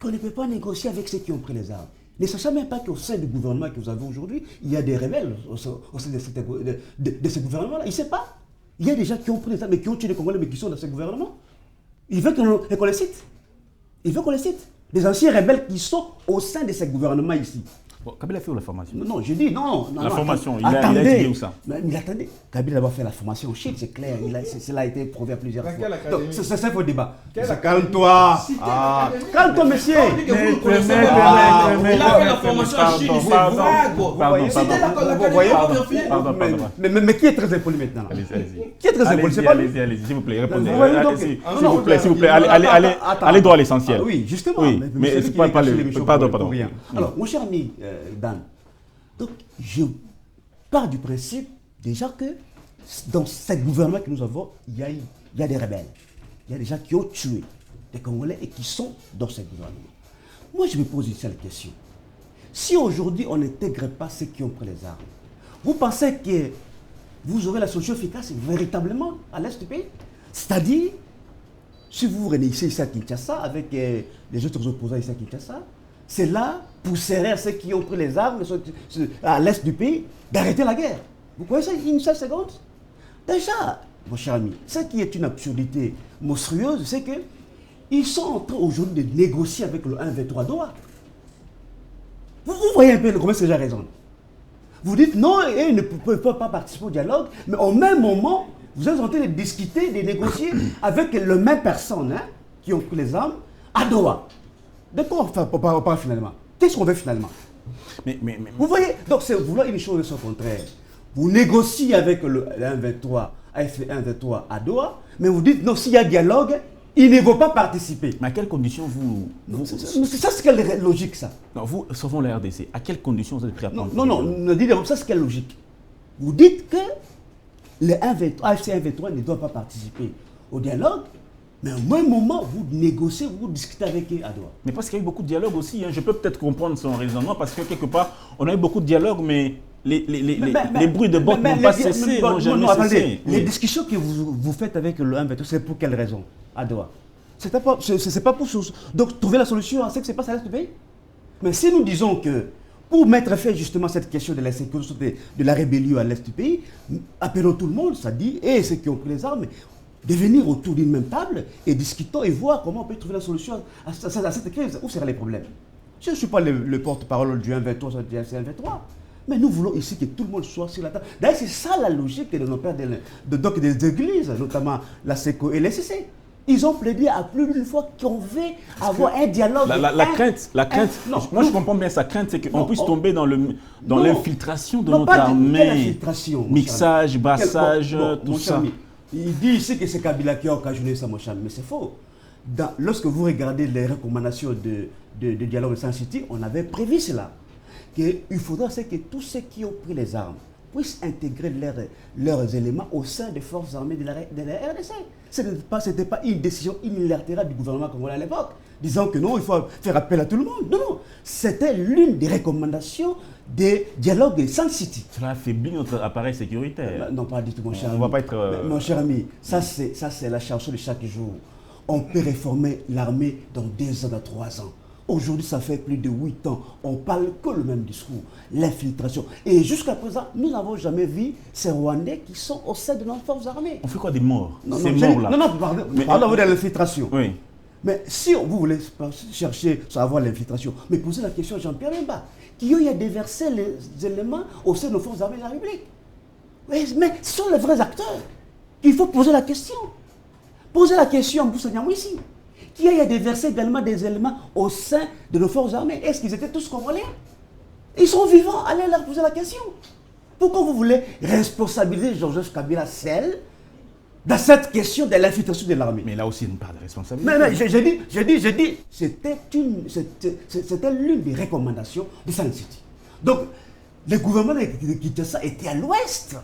qu'on ne peut pas négocier avec ceux qui ont pris les armes. Ne sachant même pas qu'au sein du gouvernement que vous avez aujourd'hui, il y a des rebelles au sein de ce gouvernement-là. Il ne sait pas. Il y a des gens qui ont pris les armes, mais qui ont tué les Congolais, mais qui sont dans ce gouvernement. Il veut qu'on les cite. Il veut qu'on les cite. Des anciens rebelles qui sont au sein de ce gouvernement ici. Bon, Kabila a fait la formation. Non, je dis non. La formation, il a étudié où ça? Mais attendez, Kabila a fait la formation au Chine, c'est clair. Cela a été prouvé à plusieurs fois. Donc, c'est un faux débat. Calme-toi. Calme-toi, monsieur. Il a fait la formation en Chine, c'est vague. Mais qui est très impoli maintenant? Qui est très impoli? C'est pas lui. Allez-y, s'il vous plaît, répondez. S'il vous plaît, allez droit à l'essentiel. Oui, justement. Mais c'est pas le... Pardon. Alors, mon cher ami Dan, donc je pars du principe déjà que dans ce gouvernement que nous avons, il y a des rebelles. Il y a des gens qui ont tué des Congolais et qui sont dans ce gouvernement. Moi, je me pose une seule question. Si aujourd'hui on n'intègre pas ceux qui ont pris les armes, vous pensez que vous aurez la solution efficace véritablement à l'est du pays? C'est-à-dire, si vous réunissez ici à Kinshasa avec les autres opposants ici à Kinshasa, cela pousserait à ceux qui ont pris les armes à l'est du pays d'arrêter la guerre. Vous connaissez une seule seconde? Déjà, mon cher ami, ce qui est une absurdité monstrueuse, c'est qu'ils sont en train aujourd'hui de négocier avec le 1-23 Doha. Vous voyez un peu comment ces gens raisonnent. Vous dites non, ils ne peuvent pas participer au dialogue, mais au même moment, vous êtes en train de discuter, de négocier avec les mêmes personnes qui ont pris les armes à Doha. De quoi on parle finalement? Qu'est-ce qu'on veut finalement? Mais... Vous voyez, donc c'est vouloir une chose de son contraire. Vous négociez avec le 1-23, AFC 1-23 à Doha, mais vous dites non, s'il y a dialogue, ils ne vont pas participer. Mais à quelles conditions Ça, c'est quelle logique, ça? Non, vous, sauvons la RDC. À quelles conditions vous êtes prêts à prendre? Non, dites-moi, ça, c'est quelle logique? Vous dites que le AFC 1-23 ne doit pas participer au dialogue, mais au même moment, vous négociez, vous discutez avec eux à Doha. Mais parce qu'il y a eu beaucoup de dialogues aussi. Je peux peut-être comprendre son raisonnement, parce que quelque part, on a eu beaucoup de dialogues, mais les bruits de bottes n'ont pas cessé, n'ont jamais cessé. Les discussions que vous faites avec le 1-23, c'est pour quelle raison à Doha? C'est pas pour donc, trouver la solution à ce qui se passe à l'est du pays. Mais si nous disons que pour mettre fin justement à cette question de la sécurité, de la rébellion à l'est du pays, appelons tout le monde, ça dit, et ceux qui ont pris les armes, de venir autour d'une même table et discutons et voir comment on peut trouver la solution à cette crise. Où seraient les problèmes? Je ne suis pas le porte-parole du 1-23, du FC 1-23. Mais nous voulons ici que tout le monde soit sur la table. D'ailleurs, c'est ça la logique de nos pères des églises, notamment la SECO et l'SCC. Ils ont plaidé à plus d'une fois qu'on veut avoir un dialogue. La crainte, moi je comprends bien sa crainte, c'est qu'on puisse tomber dans l'infiltration de notre armée. Mixage, brassage, tout ça. Il dit ici que c'est Kabila qui a occasionné ça, mon cher, mais c'est faux. lorsque vous regardez les recommandations de dialogue de Sun City, on avait prévu cela. Qu'il faudra que tous ceux qui ont pris les armes puissent intégrer leurs éléments au sein des forces armées de la RDC. Ce n'était pas une décision unilatérale du gouvernement congolais à l'époque, disant que non, il faut faire appel à tout le monde. Non, non. C'était l'une des recommandations des dialogues de Sun City. Cela affaiblit notre appareil sécuritaire. Non, pas du tout, mon cher ami. On ne va pas être... Mon cher ami, ça c'est la chanson de chaque jour. On peut réformer l'armée dans 2 ans, dans 3 ans. Aujourd'hui, ça fait plus de 8 ans. On parle que le même discours, l'infiltration. Et jusqu'à présent, nous n'avons jamais vu ces Rwandais qui sont au sein de nos forces armées. On fait quoi des morts? Ces morts-là. Non, pardon, de l'infiltration. Oui. Mais si vous voulez chercher à savoir l'infiltration, mais posez la question à Jean-Pierre Bemba, qui a déversé les éléments au sein de nos forces armées de la République. Mais ce sont les vrais acteurs. Il faut poser la question. Posez la question à Moussa Niamou ici. Qui a déversé également des éléments au sein de nos forces armées? Est-ce qu'ils étaient tous congolais? Ils sont vivants. Allez leur poser la question. Pourquoi vous voulez responsabiliser Georges Kabila seul dans cette question de l'infiltration de l'armée? Mais là aussi, il y a une part de responsabilité. Mais j'ai dit, c'était l'une des recommandations de Sun City. Donc, le gouvernement de Kinshasa était à l'ouest.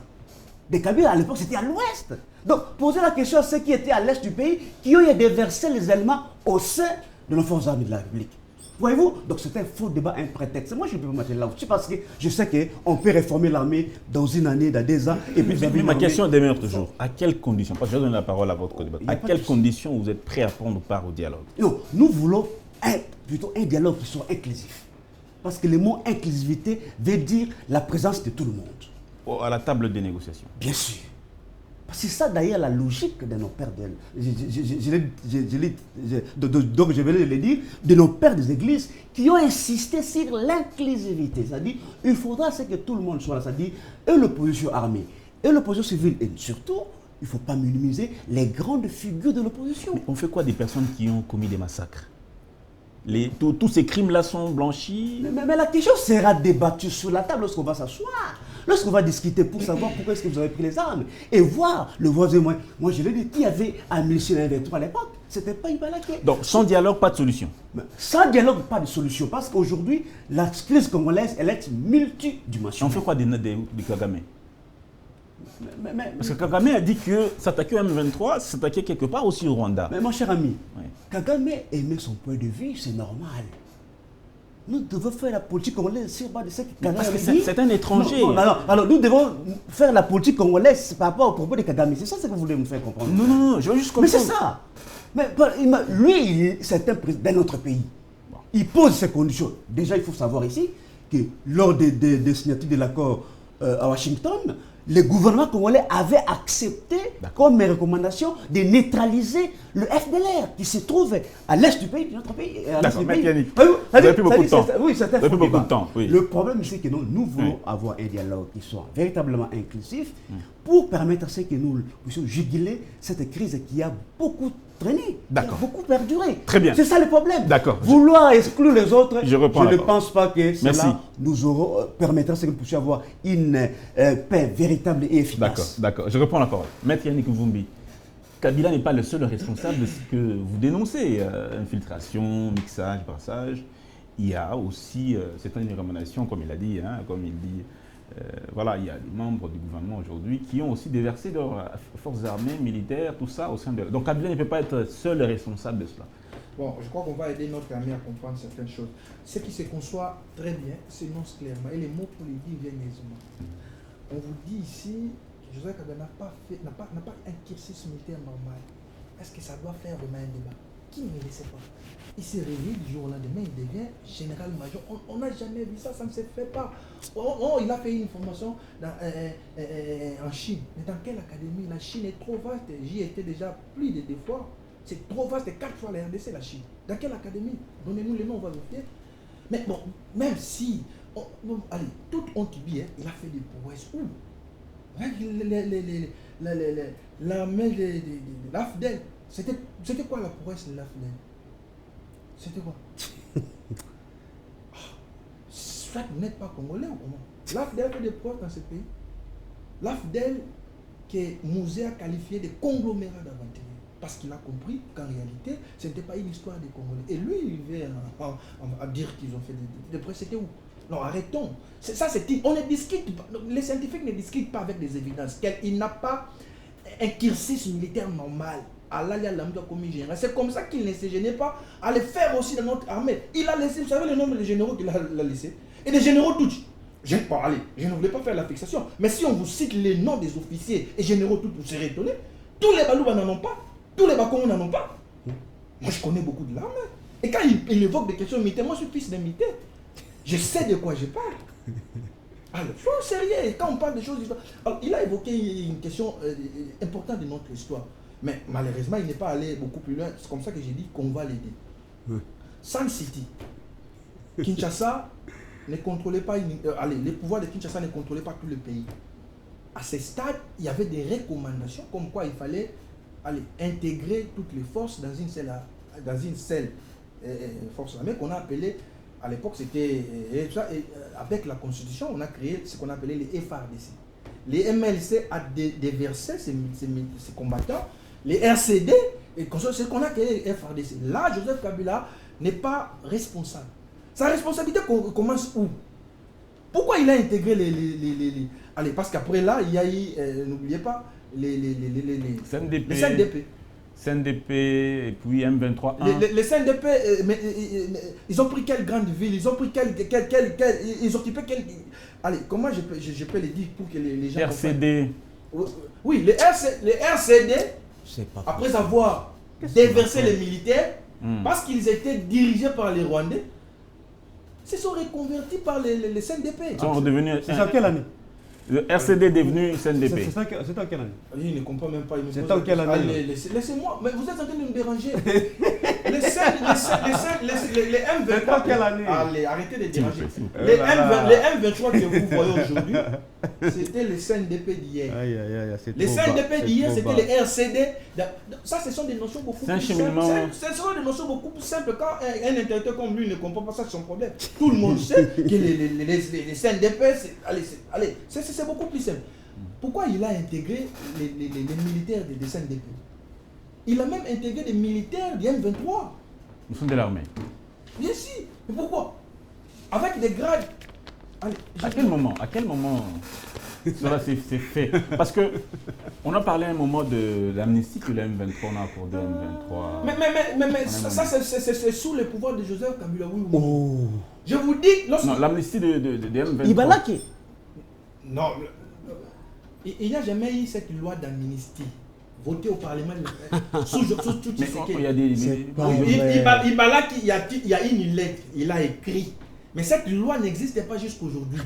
De Kabila, à l'époque, c'était à l'ouest. Donc, posez la question à ceux qui étaient à l'est du pays, qui ont déversé les éléments au sein de nos forces armées de la République. Voyez-vous? Donc, c'est un faux débat, un prétexte. Moi, je peux me mettre là aussi parce que je sais qu'on peut réformer l'armée dans une année, dans 2 ans. Et puis, mais ma question demeure toujours. À quelles conditions? Parce que je donne la parole à votre débat. À quelles conditions vous êtes prêt à prendre part au dialogue? Non, nous voulons plutôt un dialogue qui soit inclusif. Parce que le mot inclusivité veut dire la présence de tout le monde. À la table des négociations. Bien sûr. C'est ça d'ailleurs la logique de nos pères, donc je vais le dire, de nos pères des églises qui ont insisté sur l'inclusivité. C'est-à-dire il faudra que tout le monde soit là, c'est-à-dire et l'opposition armée, et l'opposition civile, et surtout, il ne faut pas minimiser les grandes figures de l'opposition. Mais on fait quoi des personnes qui ont commis des massacres? Tous ces crimes-là sont blanchis. Mais la question sera débattue sur la table lorsqu'on va s'asseoir. Lorsqu'on va discuter pour savoir pourquoi est-ce que vous avez pris les armes. Et voir le voisin, moi je l'ai dit, qui avait administré l'inventaire à l'époque? C'était pas Ibalaké. Donc sans dialogue, pas de solution. Sans dialogue, pas de solution. Parce qu'aujourd'hui, la crise congolaise, elle est multidimensionnelle. On fait quoi des Kagame? Parce que Kagame a dit que s'attaquer au M23, c'est s'attaquer quelque part aussi au Rwanda. Mais mon cher ami, Kagame aimait son point de vue, c'est normal. Nous devons faire la politique congolaise sur base de ce que Kagame a dit. C'est un étranger. Alors nous devons faire la politique congolaise par rapport au propos de Kagame. C'est ça ce que vous voulez me faire comprendre? Non, je veux juste comprendre. Mais c'est ça. Mais lui, c'est un président d'un autre pays. Il pose ses conditions. Déjà, il faut savoir ici que lors des signatures de l'accord à Washington, le gouvernement congolais avait accepté comme recommandation de neutraliser le FDLR qui se trouve à l'est du pays, de notre pays. D'accord, mais Yannick, vous n'avez plus beaucoup de temps. Oui, c'est un beaucoup de temps. Oui. Le problème, c'est que nous voulons avoir un dialogue qui soit véritablement inclusif pour permettre à ce que nous puissions juguler cette crise qui a beaucoup traîné, qui a beaucoup perduré. Très bien. C'est ça le problème. D'accord. Vouloir exclure les autres, je ne pense pas que cela nous permettra que nous puissions avoir une paix véritable et efficace. D'accord. Je reprends la parole. Maître Yannick Mvumbi, Kabila n'est pas le seul responsable de ce que vous dénoncez. Infiltration, mixage, brassage. Il y a aussi certaines recommandations, comme il a dit, voilà, il y a des membres du gouvernement aujourd'hui qui ont aussi déversé leurs forces armées, militaires, tout ça au sein de... Donc Kabila ne peut pas être seul responsable de cela. Bon, je crois qu'on va aider notre ami à comprendre certaines choses. Ce qui se conçoit très bien s'énonce clairement et les mots pour les dire viennent aisément. On vous dit ici que Joseph Kabila n'a pas un cursus militaire normal. Est-ce que ça doit faire demain un débat? Qui ne le sait pas? Il s'est réveillé du jour au lendemain, il devient général-major. On n'a jamais vu ça, ça ne se fait pas. Il a fait une formation en Chine. Mais dans quelle académie? La Chine est trop vaste. J'y étais déjà plus de 2 fois. C'est trop vaste, 4 fois la RDC, la Chine. Dans quelle académie? Donnez-nous les noms, on va vérifier. Mais bon, même si, allez, toute honte dit, il a fait des prouesses où? L'armée de l'AFDEL, c'était quoi la prouesse de l'AFDEL? C'était quoi? Soit vous n'êtes pas congolais ou comment? L'AFDEL fait des prouesses dans ce pays. L'AFDEL que Mouzé a qualifié de conglomérat d'aventuriers. Parce qu'il a compris qu'en réalité, ce n'était pas une histoire des Congolais. Et lui, il vient à dire qu'ils ont fait des prêts. C'était où? Non, arrêtons. On ne discute pas. Les scientifiques ne discutent pas avec des évidences. Il n'a pas un cursus militaire normal. C'est comme ça qu'il ne se gênait pas à le faire aussi dans notre armée. Il a laissé, vous savez le nombre de généraux qu'il a laissé. Et des généraux tous. Je ne voulais pas faire la fixation. Mais si on vous cite les noms des officiers et généraux tous, vous serez étonnés. Tous les Balouba n'en ont pas. Tous les Bakongos n'en ont pas. Moi, je connais beaucoup de l'armée. Et quand il évoque des questions militaires, moi, je suis fils d'un militaire. Je sais de quoi je parle. Alors, il faut sérieux. Quand on parle de choses d'histoire. Alors, il a évoqué une question importante de notre histoire. Mais malheureusement, il n'est pas allé beaucoup plus loin. C'est comme ça que j'ai dit qu'on va l'aider. Sun City, Kinshasa ne contrôlait pas. Les pouvoirs de Kinshasa ne contrôlaient pas tout le pays. À ce stade, il y avait des recommandations comme quoi il fallait intégrer toutes les forces dans une seule force armée qu'on a appelée, à l'époque c'était, avec la constitution, on a créé ce qu'on appelait les FARDC. Les MLC a déversé ces combattants, les RCD, c'est ce qu'on a créé les FARDC. Là, Joseph Kabila n'est pas responsable. Sa responsabilité commence où? Pourquoi il a intégré Allez, parce qu'après là, il y a eu, n'oubliez pas, les CNDP. CNDP et puis M23. Les CNDP, ils ont pris quelle grande ville? Ils ont pris ils occupaient quel... Allez, comment je peux le dire pour que les gens... RCD. Oui, les RCD, après avoir déversé les militaires, parce qu'ils étaient dirigés par les Rwandais, se sont reconvertis par les CNDP. Ils sont redevenus... C'est en quelle année? Le RCD est devenu CNDP. C'est en quelle année? Il ne comprend même pas. C'est en quelle année? Laissez-moi, mais vous êtes en train de me déranger. Les M23. C'est en quelle année? Allez, arrêtez de déranger. Les M23 que vous voyez aujourd'hui, c'était les CNDP d'hier. Les CNDP d'hier, c'était les RCD. Ça, ce sont des notions beaucoup plus simples. Ce sont des notions beaucoup plus simples. Quand un intellectuel comme lui ne comprend pas ça, c'est son problème. Tout le monde sait que les CNDP, c'est beaucoup plus simple. Pourquoi il a intégré les militaires des CNDP? Il a même intégré des militaires du M23. Nous sommes de l'armée. Bien sûr. Mais pourquoi? Avec des grades. Allez, à quel moment cela s'est fait? Parce que on a parlé à un moment de l'amnistie que le M23 on a accordé au M23. Mais ça c'est sous le pouvoir de Joseph Kabila. Oui. Je vous dis... Non, l'amnistie de M23. Ibalaki. Non, il n'y a jamais eu cette loi d'amnistie votée au Parlement sous Tshisekedi. Il y a des... Ibalaki, il y a une lettre, il a écrit. Mais cette loi n'existait pas jusqu'aujourd'hui.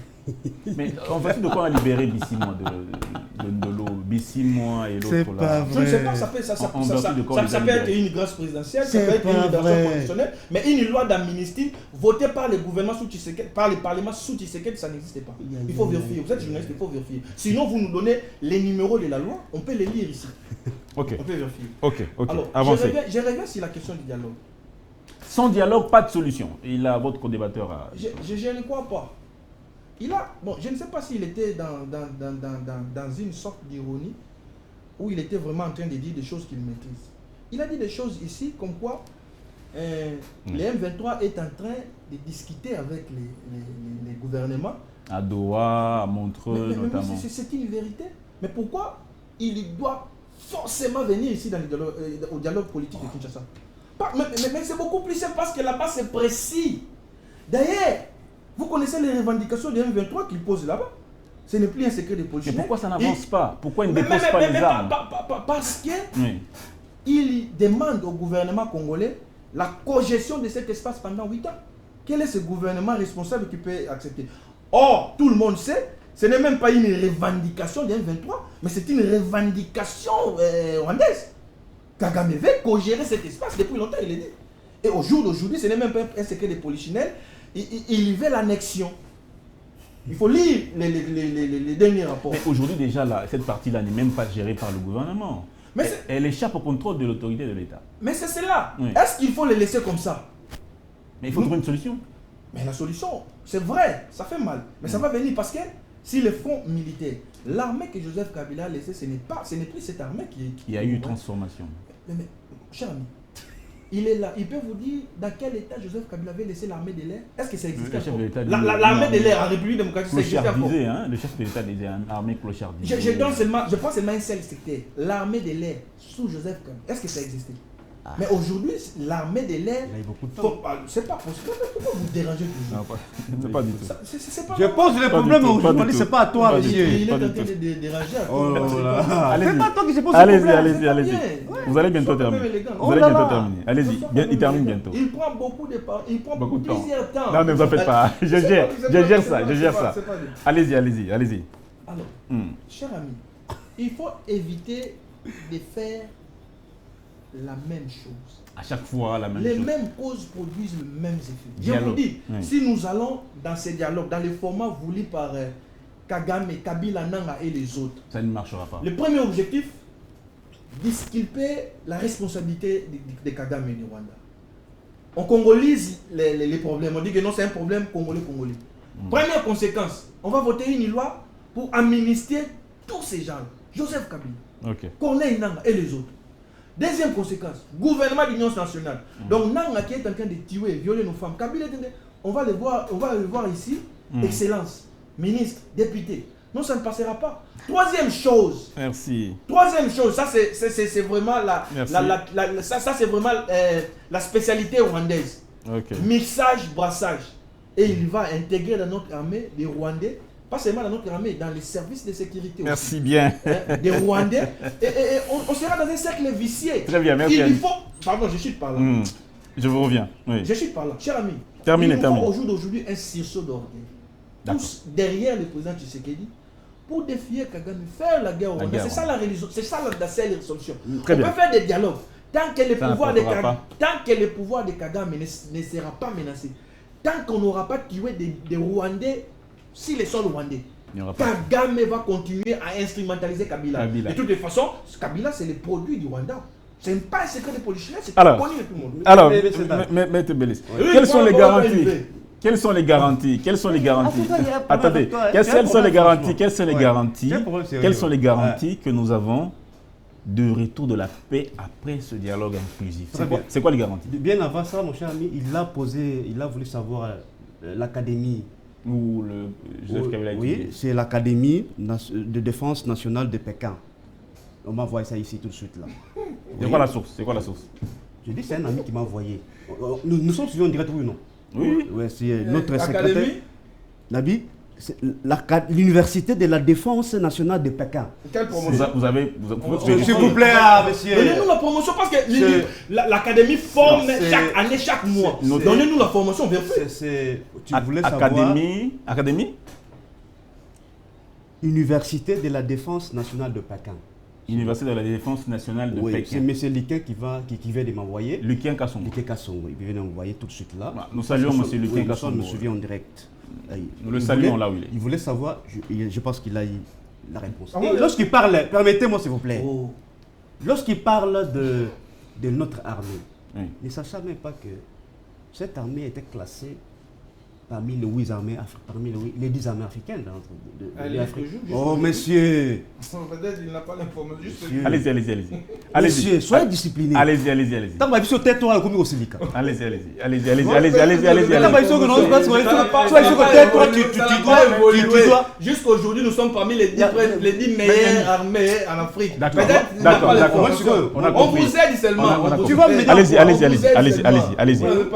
Mais en fait, de quoi on a libéré Bissimo de l'eau, Bissimo et l'autre là? Je ne sais pas, ça peut être une grâce présidentielle, ça peut être une grâce constitutionnelle, mais une loi d'amnistie votée par le gouvernement sous Tshisekedi, par le Parlement sous Tshisekedi, ça n'existait pas. Il faut vérifier, vous êtes journaliste, il faut vérifier. Sinon, vous nous donnez les numéros de la loi, on peut les lire ici. Ok. On peut vérifier. Ok. Alors, avancez. je reviens sur la question du dialogue. Sans dialogue, pas de solution. Il a votre co-débatteur à... Je ne crois pas. Je ne sais pas s'il était dans une sorte d'ironie où il était vraiment en train de dire des choses qu'il maîtrise. Il a dit des choses ici comme quoi les M23 est en train de discuter avec les gouvernements. À Doha, à Montreux notamment. C'est une vérité. Mais pourquoi il doit forcément venir ici au dialogue politique de Kinshasa? Mais c'est beaucoup plus simple parce que là-bas c'est précis. D'ailleurs, vous connaissez les revendications des M23 qu'ils posent là-bas. Ce n'est plus un secret des politiciens. Mais pourquoi ça n'avance pas? Pourquoi ils ne déposent pas les armes? Parce qu'ils demandent au gouvernement congolais la cogestion de cet espace pendant 8 ans. Quel est ce gouvernement responsable qui peut accepter? Or, tout le monde sait, ce n'est même pas une revendication des M23, mais c'est une revendication rwandaise. Kagame veut co-gérer cet espace depuis longtemps, il est dit. Et au jour d'aujourd'hui, ce n'est même pas un secret des polichinelles, il veut l'annexion. Il faut lire les derniers rapports. Mais aujourd'hui déjà, cette partie-là n'est même pas gérée par le gouvernement. Elle échappe au contrôle de l'autorité de l'État. Mais c'est cela. Oui. Est-ce qu'il faut les laisser comme ça? Mais il faut trouver une solution. Mais la solution, c'est vrai, ça fait mal. Mais ça va venir parce que si le front militaire, l'armée que Joseph Kabila a laissée, ce n'est plus cette armée qui... Il y a eu une transformation. Mais, cher ami, il est là. Il peut vous dire dans quel état Joseph Kabila avait laissé l'armée de l'air. Est-ce que ça existait? L'armée de l'air en République démocratique, ça existait encore. Le chef de l'État disait armée clochardisée. Je pense seulement un seul secteur. L'armée de l'air sous Joseph Kabila. Est-ce que ça existait? Mais aujourd'hui, l'armée de l'air. Il y a eu beaucoup de temps. C'est pas possible. Pourquoi vous dérangez toujours? Non, pas du tout. Je pense que le problème aujourd'hui, c'est pas à toi, monsieur. Il est en train de déranger à Oh tout. là là. C'est pas toi qui se pose le problème. Allez-y. Vous allez bientôt terminer. Vous allez bientôt terminer. Allez-y, il termine bientôt. Il prend beaucoup de plusieurs temps. Non, ne vous en faites pas. Je gère ça. Allez-y. Alors, cher ami, il faut éviter de faire la même chose. À chaque fois, la même Les chose. mêmes causes produisent le même effet. Je Dialogue. vous dis, Oui. si nous allons dans ces dialogues, dans les formats voulus par Kagame, Kabila, Nanga et les autres, Ça ne marchera pas. le premier objectif, disculper la responsabilité de Kagame et du Rwanda. On congolise les problèmes. On dit que non, c'est un problème congolais. Première conséquence, on va voter une loi pour amnistier tous ces gens. Joseph Kabila, Corneille Nanga et les autres. Deuxième conséquence, gouvernement d'union nationale. Donc Nanga qui est en train de tuer et violer nos femmes, Kabila, on va le voir ici, excellence, ministre, député. Non, ça ne passera pas. Troisième chose. Merci. Troisième chose, ça c'est vraiment c'est vraiment la spécialité rwandaise. Mixage, brassage. Et il va intégrer dans notre armée des Rwandais, pas seulement dans notre armée, dans les services de sécurité. Merci aussi. bien. Des Rwandais. Et on sera dans un cercle vicié. Très bien, merci. Il faut... Pardon, je chute par là. Je vous reviens. Oui. Je chute par là. Cher ami, terminez. Il faut au jour d'aujourd'hui un sursaut d'orgueil. Tous derrière le président Tshisekedi pour défier Kagame, faire la guerre au Rwanda. C'est ça la résolution. On peut faire des dialogues. Tant que le pouvoir de Kagame ne sera pas menacé, tant qu'on n'aura pas tué des Rwandais, si les sont Rwandais, Kagame va continuer à instrumentaliser Kabila. De toutes les façons, Kabila c'est le produit du Rwanda. Ce n'est pas un secret de polichinelle, c'est connu de tout le monde. Alors, Maître Bellis, quelles sont les garanties? Quelles sont les garanties? Attendez, quelles sont les garanties que nous avons de retour de la paix après ce dialogue inclusif? C'est quoi les garanties? Bien avant ça, mon cher ami, il a voulu savoir l'académie. Ou le Joseph Kabila. Oui, c'est l'Académie de défense nationale de Pékin. On m'a envoyé ça ici tout de suite là. C'est quoi la source? Je dis c'est un ami qui m'a envoyé. Nous sommes suivis en direct, oui ou non? Oui. Ouais, c'est notre secrétaire. Nabi, l'Université de la défense nationale de Pékin. Quelle promotion? S'il vous plaît, monsieur. Donnez-nous la promotion parce que l'académie forme chaque année, chaque mois. Donnez-nous la formation. Tu voulais savoir. Académie? Université de la défense nationale de Pékin. Université de la défense nationale de Pékin. C'est M. Liquin qui vient de m'envoyer. Liquin Kassongo. Oui, il vient de m'envoyer tout de suite là. Nous saluons M. Liquin Kassongo. Nous suivons en direct. Nous le saluons là où il est. Il voulait savoir, je pense qu'il a eu la réponse. Lorsqu'il parle, permettez-moi s'il vous plaît, lorsqu'il parle de notre armée, ne sachant même pas que cette armée était classée parmi les 10 armées africaines de l'Afrique. Oh, monsieur! Peut-être qu'il n'a pas l'information. Allez-y. Monsieur, soyez discipliné. Allez-y. Tant que tu es toi, comme au Silica. Allez-y. Jusqu'aujourd'hui, nous sommes parmi les 10 meilleures armées en Afrique. D'accord. On vous aide seulement. Tu vas me dire.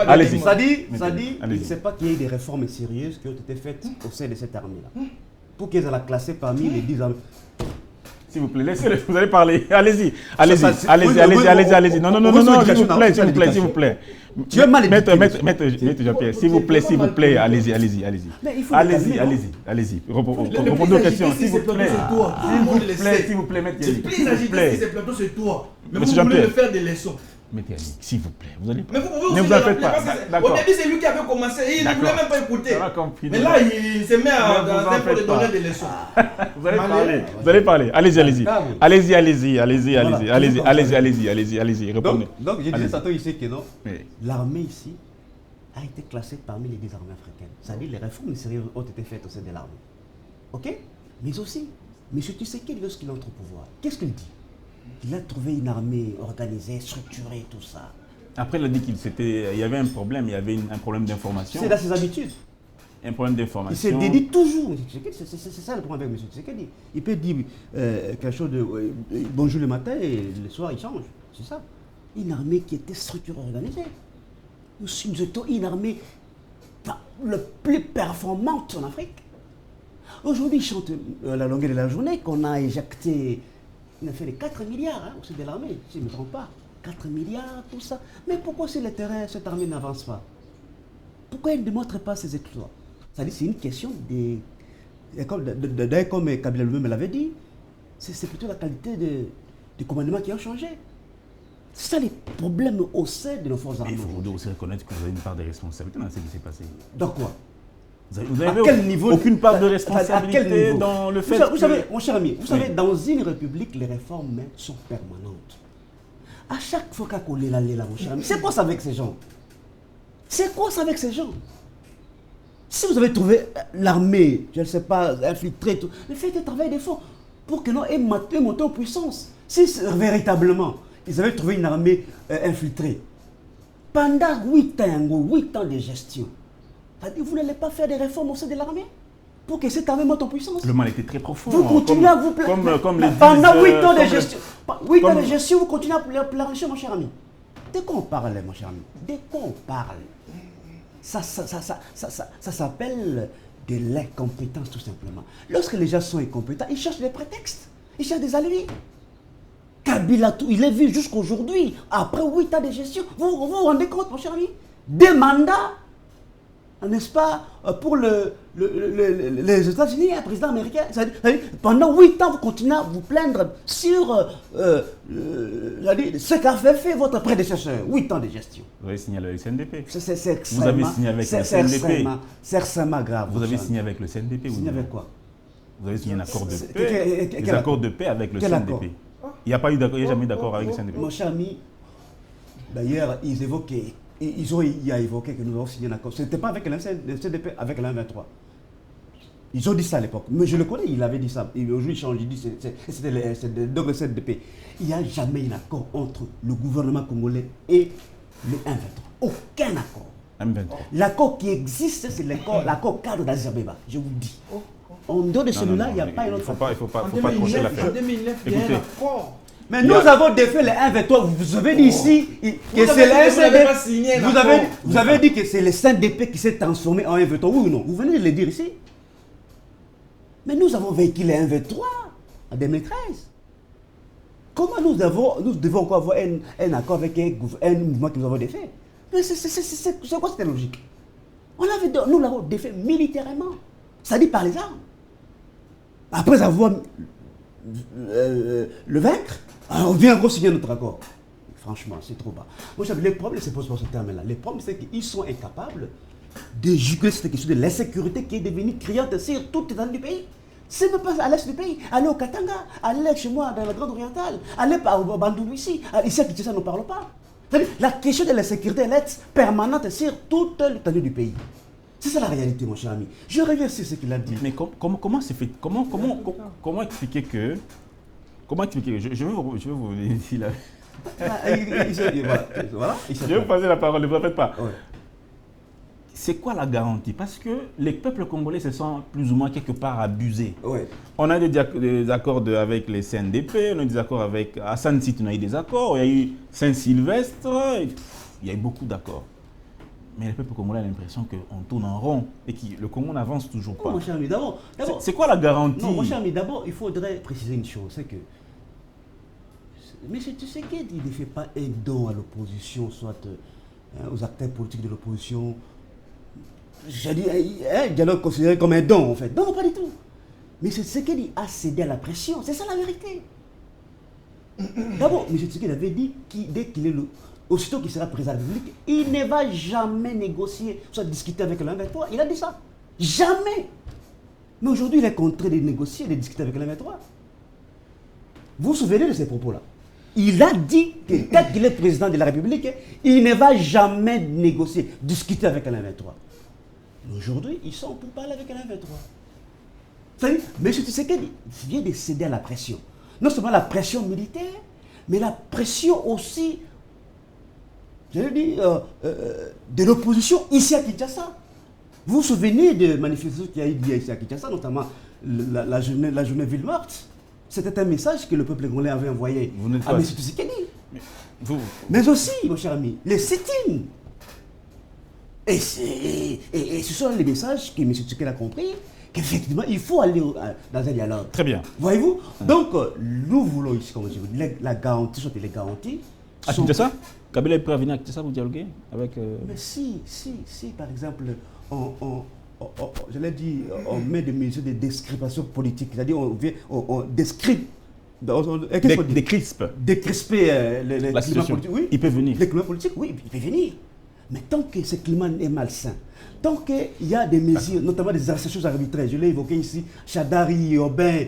Allez-y. Ça dit, il ne sait pas qu'il y ait des réformes sérieuses qui ont été faites au sein de cette armée-là. Pour qu'ils la classer parmi les 10 armées. S'il vous plaît, laissez-le, vous allez parler. Allez-y. Non, s'il vous plaît. Tu es mal éduqué. Maître Jean-Pierre, s'il vous plaît, allez-y. Répondez aux questions, s'il vous plaît. S'il vous plaît, Maître Yannick. C'est plus agité si c'est plateau, c'est toi. Mais vous voulez me faire des leçons. Maître Yannick, s'il vous plaît, vous allez pas. Mais vous pouvez aussi le rappeler. Au début, c'est lui qui avait commencé et il ne voulait même pas écouter. Mais là, il se met dans un pour donner des leçons. Vous allez parler. Allez-y. Répondez. Donc, je disais tantôt ici que non. L'armée ici a été classée parmi les 10 armées africaines. C'est-à-dire les réformes sérieuses ont été faites au sein de l'armée. Ok? Mais aussi, M. Tshisekedi, lorsqu'il entre au pouvoir, qu'est-ce qu'il dit? Il a trouvé une armée organisée, structurée, tout ça. Après, il a dit qu'il y avait un problème, il y avait un problème d'information. C'est dans ses habitudes. Un problème d'information. Il se dédie toujours. C'est ça le problème avec M. Tshisekedi. Il peut dire quelque chose de bonjour le matin et le soir il change. C'est ça. Une armée qui était structurée, organisée. Nous étions une armée la plus performante en Afrique. Aujourd'hui, il chante à la longueur de la journée qu'on a éjecté, on a fait les 4 milliards au sein de l'armée, si je ne me trompe pas. 4 milliards, tout ça. Mais pourquoi sur le terrain, cette armée n'avance pas? Pourquoi elle ne démontre pas ses exploits? C'est-à-dire c'est une question comme Kabila lui-même l'avait dit, c'est plutôt la qualité du commandement qui a changé. C'est ça les problèmes au sein de nos forces armées. Il faut aussi reconnaître que vous avez une part de responsabilité dans ce qui s'est passé. Dans quoi? Vous n'avez aucune part de responsabilité dans le fait vous savez, mon cher ami, vous savez, dans une république, les réformes sont permanentes. À chaque fois qu'on est là, mon cher ami, c'est quoi ça avec ces gens? C'est quoi ça avec ces gens? Si vous avez trouvé l'armée, je ne sais pas, infiltrée, tout, faites un travail d'effort pour que nous aient monté en puissance. Si véritablement, ils avaient trouvé une armée infiltrée, pendant 8 ans de gestion, vous n'allez pas faire des réformes au sein de l'armée pour que cette armée monte en puissance. Le mal était très profond. Vous continuez à vous plaindre. Pendant 8 ans de gestion, 8 ans de gestion, vous continuez à planifier, mon cher ami. De quoi on parle, mon cher ami? De quoi on parle? Ça s'appelle de l'incompétence, tout simplement. Lorsque les gens sont incompétents, ils cherchent des prétextes, ils cherchent des alliés. Kabila, il est vu jusqu'aujourd'hui, après 8 ans de gestion. Vous vous rendez compte, mon cher ami? Des mandats, n'est-ce pas, pour les États-Unis, un président américain. Pendant 8 ans, vous continuez à vous plaindre sur ce qu'a fait votre prédécesseur. 8 ans de gestion. Vous avez signé avec le CNDP. Vous avez signé avec le CNDP. C'est extrêmement grave. Vous avez signé avec le CNDP. Signé avec quoi? Vous avez signé un accord de paix. Des accords de paix avec le CNDP. Il n'y a jamais eu d'accord avec le CNDP. Mon cher ami, d'ailleurs, ils évoquaient. Il a évoqué que nous avons signé un accord. Ce n'était pas avec le CNDP, avec la 23. Ils ont dit ça à l'époque. Mais je le connais, il avait dit ça. Aujourd'hui, il change, il dit c'était le CNDP. Il n'y a jamais eu un accord entre le gouvernement congolais et le 1-23. Aucun accord. L'accord qui existe, c'est l'accord cadre d'Azerbaïdjan, je vous le dis. En dehors de celui-là, il n'y a pas un autre accord. Il ne faut pas accrocher l'affaire. En 2009, il y a un accord. Mais nous avons défait le 1-23. Vous avez dit ici que c'est le SNDP. Vous avez dit que c'est le SNDP qui s'est transformé en 1-23. Oui ou non? Vous venez de le dire ici. Mais nous avons vécu le 1-23 en 2013. Comment nous devons encore avoir un accord avec un mouvement qui nous avons défait? C'est quoi cette logique? Nous l'avons défait militairement. C'est-à-dire par les armes. Après avoir le vaincre, on vient re-signer notre accord. Franchement, c'est trop bas. Moi, le problème, c'est pas ce terme-là. Le problème, c'est qu'ils sont incapables de juguler cette question de l'insécurité qui est devenue criante sur toute l'étendue du pays. C'est même pas à l'est du pays. Allez au Katanga, allez chez moi dans la Grande Orientale, allez au Bandung ici. Ici à Kinshasa, on ne parle pas. La question de l'insécurité, elle est permanente sur toute l'étendue du pays. C'est ça la réalité, mon cher ami. Je reviens sur ce qu'il a dit. Mais comment c'est fait? Comment expliquer que... Comment expliquer? Je vais vous dire là. Je vais vous passer la parole, ne vous en faites pas. Ouais. C'est quoi la garantie? Parce que les peuples congolais se sont plus ou moins quelque part abusés. Ouais. On a des accords avec les CNDP, on a des accords avec Hassan Site, on a eu des accords, il y a eu Saint-Sylvestre, il y a eu beaucoup d'accords. Mais le peuple congolais a l'impression qu'on tourne en rond et que le Congo n'avance toujours pas. Mon cher ami, d'abord, c'est quoi la garantie? Non, mon cher ami, d'abord, il faudrait préciser une chose, c'est que M. Tshisekedi ne fait pas un don à l'opposition, soit aux acteurs politiques de l'opposition. J'ai dit, un dialogue considéré comme un don, en fait. Non, pas du tout. Mais M. Tshisekedi a cédé à la pression, c'est ça la vérité. D'abord, M. Tshisekedi avait dit que dès qu'il est aussitôt qu'il sera président de la République, il ne va jamais négocier, soit discuter avec l'M23. Il a dit ça. Jamais. Mais aujourd'hui, il est contraint de négocier, de discuter avec l'M23. Vous vous souvenez de ces propos-là? Il a dit que dès qu'il est président de la République, il ne va jamais négocier, discuter avec l'M23. Mais aujourd'hui, ils sont pour parler avec l'M23. C'est-à-dire, M. Tshisekedi vient de céder à la pression. Non seulement la pression militaire, mais la pression aussi, de l'opposition ici à Kinshasa. Vous vous souvenez des manifestations qu'il y a eu ici à Kinshasa, notamment la journée Ville Morte. C'était un message que le peuple congolais avait envoyé à M. Tshisekedi. Mais aussi, mon cher ami, les sit-ins. Et ce sont les messages que M. Tshisekedi a compris, qu'effectivement, il faut aller dans un dialogue. Très bien. Voyez-vous? Donc, nous voulons ici, comme je vous dis, la garantie, sont les garanties. À Kinshasa, Kabila est prêt à venir à Kinshasa pour dialoguer avec... Mais si, par exemple, je l'ai dit, on met des mesures de description politique, c'est-à-dire on descrit, décrisper la situation. Oui, il peut venir. Le climat politique, oui, il peut venir. Mais tant que ce climat est malsain, tant qu'il y a des mesures, notamment des arrestations arbitraires, je l'ai évoqué ici, Chadari, Aubin,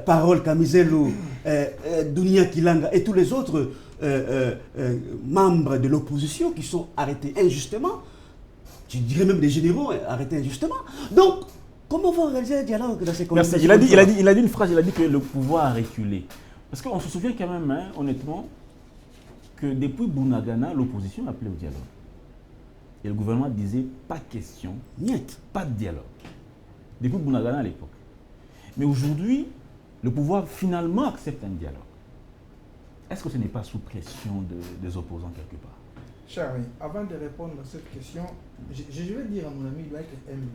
Parole, Kamizelo, Dounia Kilanga et tous les autres membres de l'opposition qui sont arrêtés injustement, je dirais même des généraux arrêtés injustement. Donc, comment on va réaliser un dialogue dans ces conditions? Merci. Il a dit une phrase, il a dit que le pouvoir a reculé. Parce qu'on se souvient quand même, hein, honnêtement, que depuis Bunagana, l'opposition appelait au dialogue. Et le gouvernement disait pas question, pas de dialogue. Depuis Bunagana à l'époque. Mais aujourd'hui, le pouvoir finalement accepte un dialogue. Est-ce que ce n'est pas sous pression des opposants quelque part? Cher ami, avant de répondre à cette question, je vais dire à mon ami, il doit être aimé.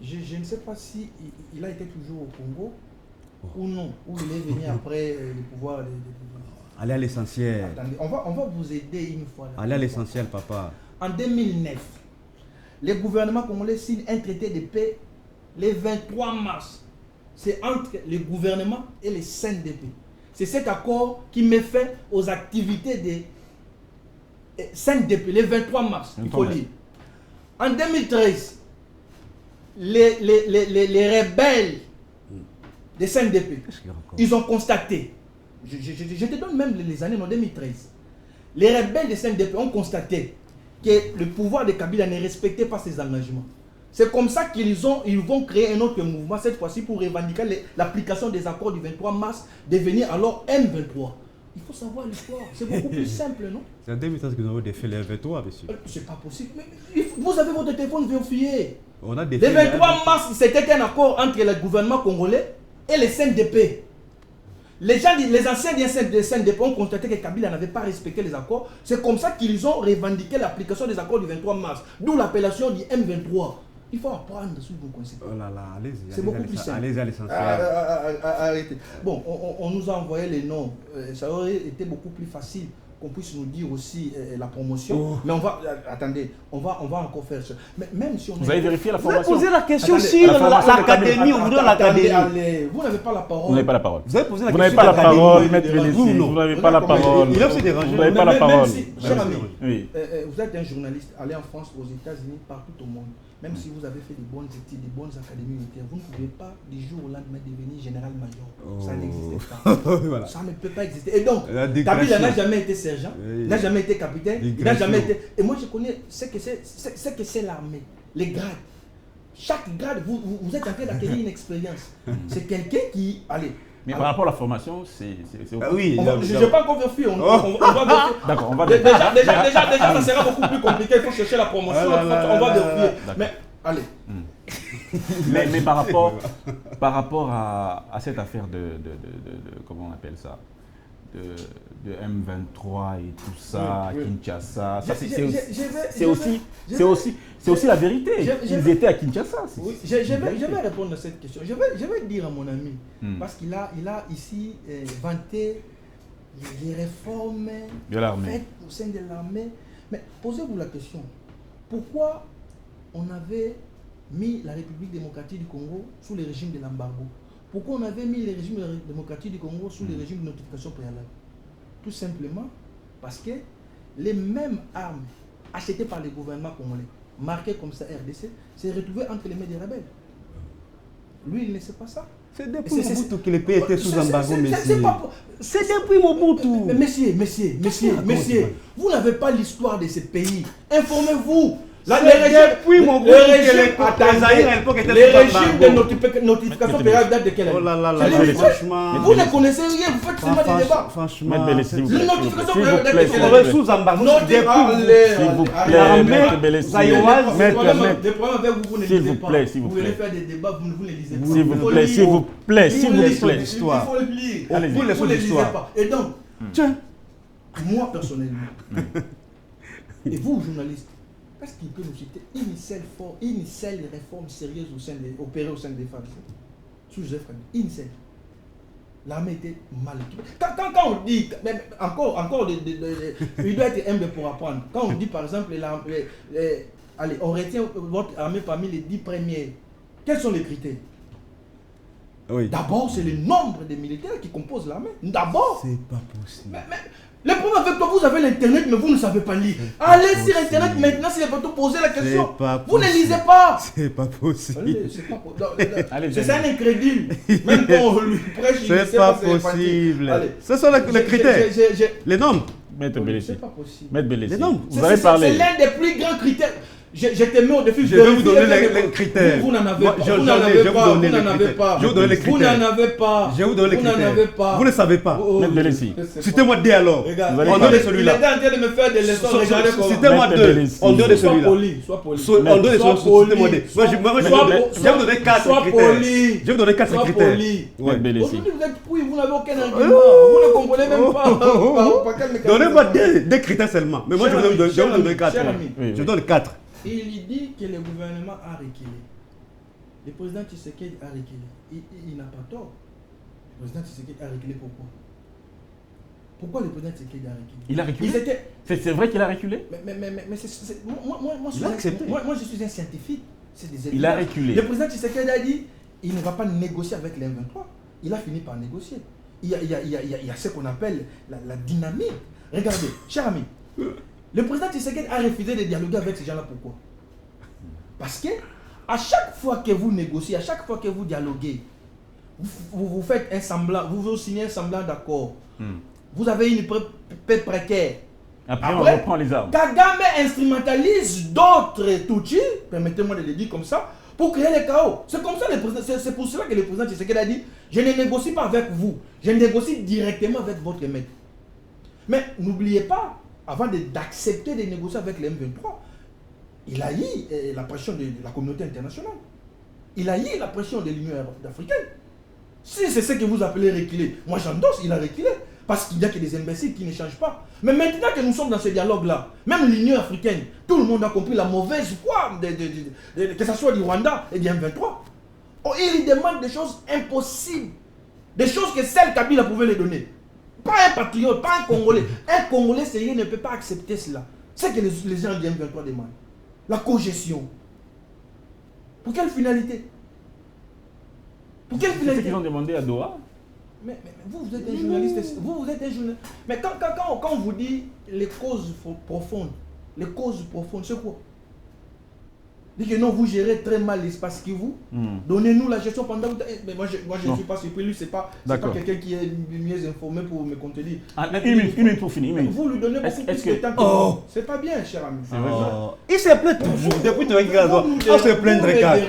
Je ne sais pas si il a été toujours au Congo ou non, ou il est venu après le pouvoir. Allez à l'essentiel. Attendez, on va vous aider une fois. Allez à l'essentiel, papa. En 2009, le gouvernement congolais signe un traité de paix le 23 mars. C'est entre le gouvernement et les CNDP. C'est cet accord qui met fin aux activités des CNDP, le 23 mars, il faut lire. En 2013, les rebelles des CNDP, ils ont constaté, je te donne même les années, en 2013, les rebelles des CNDP ont constaté que le pouvoir de Kabila ne respectait pas ses engagements. C'est comme ça qu'ils vont créer un autre mouvement, cette fois-ci pour revendiquer l'application des accords du 23 mars, devenir alors M23. Il faut savoir l'histoire, c'est beaucoup plus simple, non? C'est en 2013 que nous avons défait les M23, monsieur. C'est pas possible. Mais vous avez votre téléphone vérifié. On a défait le 23 mars, c'était un accord entre le gouvernement congolais et les CNDP. Les anciens des CNDP ont constaté que Kabila n'avait pas respecté les accords. C'est comme ça qu'ils ont revendiqué l'application des accords du 23 mars. D'où l'appellation du M23. Il faut apprendre sous vos concepts. Oh là là, allez-y. C'est beaucoup plus simple. Allez-y à l'essentiel. Arrêtez. Bon, on nous a envoyé les noms. Ça aurait été beaucoup plus facile qu'on puisse nous dire aussi la promotion. Mais on va, attendez, on va encore faire ça. Mais même si on vous avez vérifié la formation? Vous avez posé la question sur l'académie, on voudrait l'académie. Vous n'avez pas la parole. Vous n'avez pas la parole. Vous avez posé la vous question. n'avez pas la parole, maître Vélissi. Vous n'avez pas la parole. Il a aussi dérangé. Vous n'avez pas la parole. Cher ami, oui. Vous êtes un journaliste, allez en France, aux États-Unis, partout au monde. Même si vous avez fait des bonnes études, des bonnes académies militaires, vous ne pouvez pas du jour au lendemain devenir général-major. Ça n'existe pas. Voilà. Ça ne peut pas exister. Et donc, Kabila n'a jamais été sergent, n'a jamais été capitaine, il n'a jamais été... Et moi, je connais ce que c'est l'armée, les grades. Chaque grade, vous êtes en train d'acquérir une expérience. C'est quelqu'un qui... Allez. Mais par rapport à la formation, c'est... oui, je n'ai pas encore vérifié. On va vérifier. D'accord, on va déjà, ça sera beaucoup plus compliqué. Il faut chercher la promotion. On va vérifier. Mais, allez. mais par rapport à cette affaire de comment on appelle ça, de M23 et tout ça, oui. Kinshasa, c'est aussi la vérité. Ils étaient à Kinshasa. Oui, je vais répondre à cette question. Je vais dire à mon ami, parce qu'il a ici vanté les réformes faites au sein de l'armée. Mais posez-vous la question, pourquoi on avait mis la République démocratique du Congo sous le régime de l'embargo? Pourquoi on avait mis le régime démocratique du Congo sous le régime de notification préalable? Tout simplement parce que les mêmes armes achetées par les gouvernements congolais, marquées comme ça RDC, s'est retrouvées entre les mains des rebelles. Lui, il ne sait pas ça. C'est depuis Mobutu que les pays étaient sous embargo, messieurs. C'est depuis Mobutu. Mais messieurs, vous n'avez pas l'histoire de ces pays. Informez-vous. Depuis mon groupe, les régimes de notification périodique datent de quelle année? Oh là là là, franchement. Vous ne connaissez rien, vous faites seulement des débats. Franchement, s'il vous plaît. La notification S'il vous périodique plaît, datent de s'il quelle vous année? plaît. sous embargo. S'il vous plaît, Maître Bellé, Des problèmes avec vous, vous ne s'il lisez vous pas. plaît, s'il vous Vous voulez plaît. faire des débats, vous ne lisez pas. S'il vous plaît, s'il vous plaît, s'il vous plaît. Il faut le lire. Allez-y. Vous ne lisez pas. Et donc, Tiens, moi personnellement, et vous journalistes, est-ce qu'il peut nous citer une seule réforme sérieuse opérée au sein des femmes sous Joseph Kabila? Une seule. L'armée était mal équipée. Quand on dit, même encore, il doit être humble pour apprendre. Quand on dit par exemple, allez, on retient votre armée parmi les 10 premiers, quels sont les critères? oui. D'abord, c'est le nombre de militaires qui composent l'armée. D'abord. C'est pas possible. Mais le problème avec toi, vous avez l'internet, mais vous ne savez pas lire. Allez sur internet maintenant, si les bateaux posez la question. Vous ne lisez pas. C'est pas possible. C'est un incrédule. Même quand on lui prêche, il ne sait C'est pas pas. possible. Ce sont les critères. Les nombres. Maître Bellé, C'est pas possible. Maître Bellé, Les nombres. vous avez parlé. C'est l'un des plus grands critères. Je te mets au défi. Je vais vous donner les critères. Vous n'en avez Moi, pas. je Vous vais n'en vous avez donner pas. Vous les n'en avez critères. pas. Je vais vous donner les Vous critères. n'en avez pas. Je vais vous donner les Vous n'en critères. avez pas. Vous ne savez pas. Maître Bellé, si. Citez-moi deux alors. Regarde, Vous allez On parler. donne celui-là. Il est en train de me faire des leçons. Regardez comment. Citez-moi Maître deux. Bellé, On donne Sois celui-là. poli. Sois poli. On donne Sois celui-là. poli. Moi, je vais vous donner 4 Sois critères. poli. Je vais vous donner 4 Sois critères. poli. Maître Bellé, si. Aujourd'hui, vous êtes couilles, vous n'avez aucun argument. Vous ne comprenez même pas. Par quel mécanisme. Donnez-moi deux critères seulement. Mais moi, je vais vous donner 4. Cher ami. Oui, Je oui. donne 4. Il dit que le gouvernement a reculé. Le président Tshisekedi a reculé. Il n'a pas tort. Le président Tshisekedi a reculé pourquoi? Pourquoi le président Tshisekedi a reculé? Il a reculé. Ils étaient... C'est vrai qu'il a reculé? Mais Il a accepté. moi, je suis un scientifique. C'est des Il a évidences. reculé. Le président Tshisekedi a dit il ne va pas négocier avec les M23. Il a fini par négocier. Il y a ce qu'on appelle la dynamique. Regardez, cher ami, le président Tshisekedi a refusé de dialoguer avec ces gens-là. Pourquoi? Parce que à chaque fois que vous négociez, à chaque fois que vous dialoguez, vous faites un semblant, vous signez un semblant d'accord. Vous avez une paix précaire. Après, on reprend les armes. Kagame instrumentalise d'autres Tutsis, permettez-moi de le dire comme ça, pour créer le chaos. C'est comme ça, c'est pour cela que le président Tshisekedi a dit je ne négocie pas avec vous, je négocie directement avec votre maître. Mais n'oubliez pas, avant d'accepter de négocier avec les M23, il a eu la pression de la communauté internationale. Il a eu la pression de l'Union africaine. Si c'est ce que vous appelez reculer, moi j'endosse, il a reculé. Parce qu'il n'y a que des imbéciles qui ne changent pas. Mais maintenant que nous sommes dans ce dialogue-là, même l'Union africaine, tout le monde a compris la mauvaise foi, que ce soit du Rwanda et du M23. Oh, il demande des choses impossibles. Des choses que seul Kabila pouvait les donner. Pas un patriote, pas un Congolais. Un Congolais sérieux ne peut pas accepter cela. C'est que les gens du M23 demandent. La cogestion. Pour quelle finalité? Pour quelle C'est ce finalité? qu'ils ont demandé à Doha. Mais vous êtes un journaliste. Vous êtes un journaliste. Mais quand on vous dit les causes profondes, c'est quoi? Dit que non, vous gérez très mal l'espace qui vous. Donnez-nous la gestion pendant. Mais moi, je ne suis pas surpris. Lui, c'est pas quelqu'un qui est mieux informé pour me contredire. Une minute pour finir. Vous lui donnez beaucoup plus de temps que moi. C'est pas bien, cher ami. Il se plaint toujours. Depuis que tu regardes, on se plaint de regarder.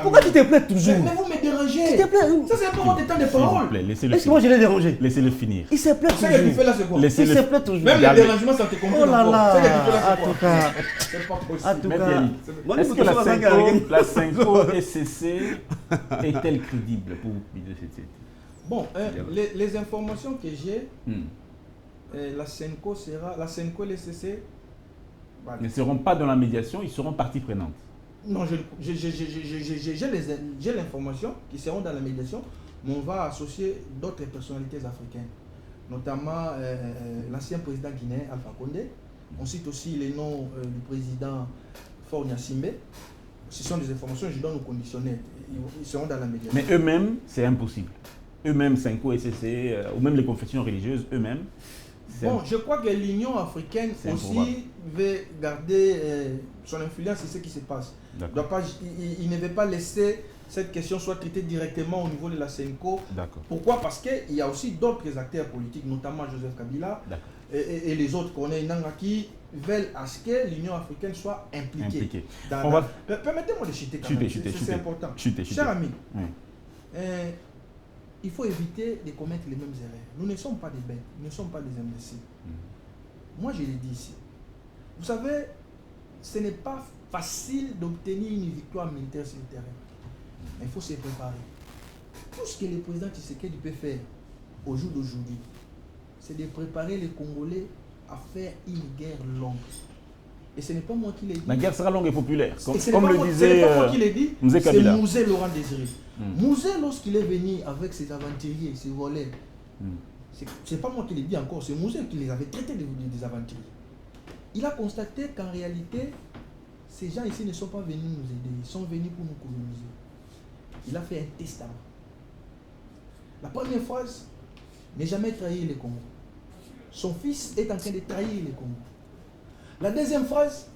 Pourquoi tu te plains toujours? Mais vous me dérangez. Tu te plains. Ça, c'est pas votre temps de parole. Laissez-le Est-ce que moi je l'ai dérangé? Laissez-le finir. Il se plaint Ce que tu toujours. fais là, c'est quoi? Il se plaint toujours. Même le dérangement, ça te comprend. Oh là là. Ce que tu fais là, En c'est tout quoi? cas. C'est pas possible. En tout Maître cas. Yannick, est-ce que la Senko SCC est-elle crédible pour Bido Setete? Bon, les informations que j'ai, la Senko et le CC ne seront pas dans la médiation, ils seront partie prenante. Non, j'ai l'information qu'ils seront dans la médiation, mais on va associer d'autres personnalités africaines, notamment l'ancien président guinéen Alpha Condé. On cite aussi les noms du président Faure Gnassingbé. Ce sont des informations, je dois nous conditionner. Ils seront dans la médiation. Mais eux-mêmes, c'est impossible. Eux-mêmes, Senko, SCC, ou même les confessions religieuses, eux-mêmes. Bon, je crois que l'Union africaine aussi veut garder son influence sur ce qui se passe. Il ne veut pas laisser cette question soit traitée directement au niveau de la Senko. Pourquoi? Parce qu'il y a aussi d'autres acteurs politiques, notamment Joseph Kabila et les autres qu'on a Nanga qui veulent à ce que l'Union africaine soit impliquée. Permettez-moi de chuter quand même, c'est important. Cher ami, il faut éviter de commettre les mêmes erreurs. Nous ne sommes pas des bêtes, nous ne sommes pas des imbéciles. Moi, je l'ai dit ici. Vous savez, ce n'est pas facile d'obtenir une victoire militaire sur le terrain. Mais il faut se préparer. Tout ce que le président Tshisekedi peut faire au jour d'aujourd'hui, c'est de préparer les Congolais à faire une guerre longue. Et ce n'est pas moi qui l'ai dit. La guerre sera longue et populaire. Comme le disait ce n'est pas moi qui l'ai dit, c'est Mouzé Laurent Désiré. Mouzé, lorsqu'il est venu avec ses aventuriers, ses voleurs, c'est pas moi qui l'ai dit encore, c'est Mouzé qui les avait traités des aventuriers. Il a constaté qu'en réalité, ces gens ici ne sont pas venus nous aider, ils sont venus pour nous coloniser. Il a fait un testament. La première phrase, ne jamais trahir les Congos. Son fils est en train de trahir les Congos. La deuxième phrase,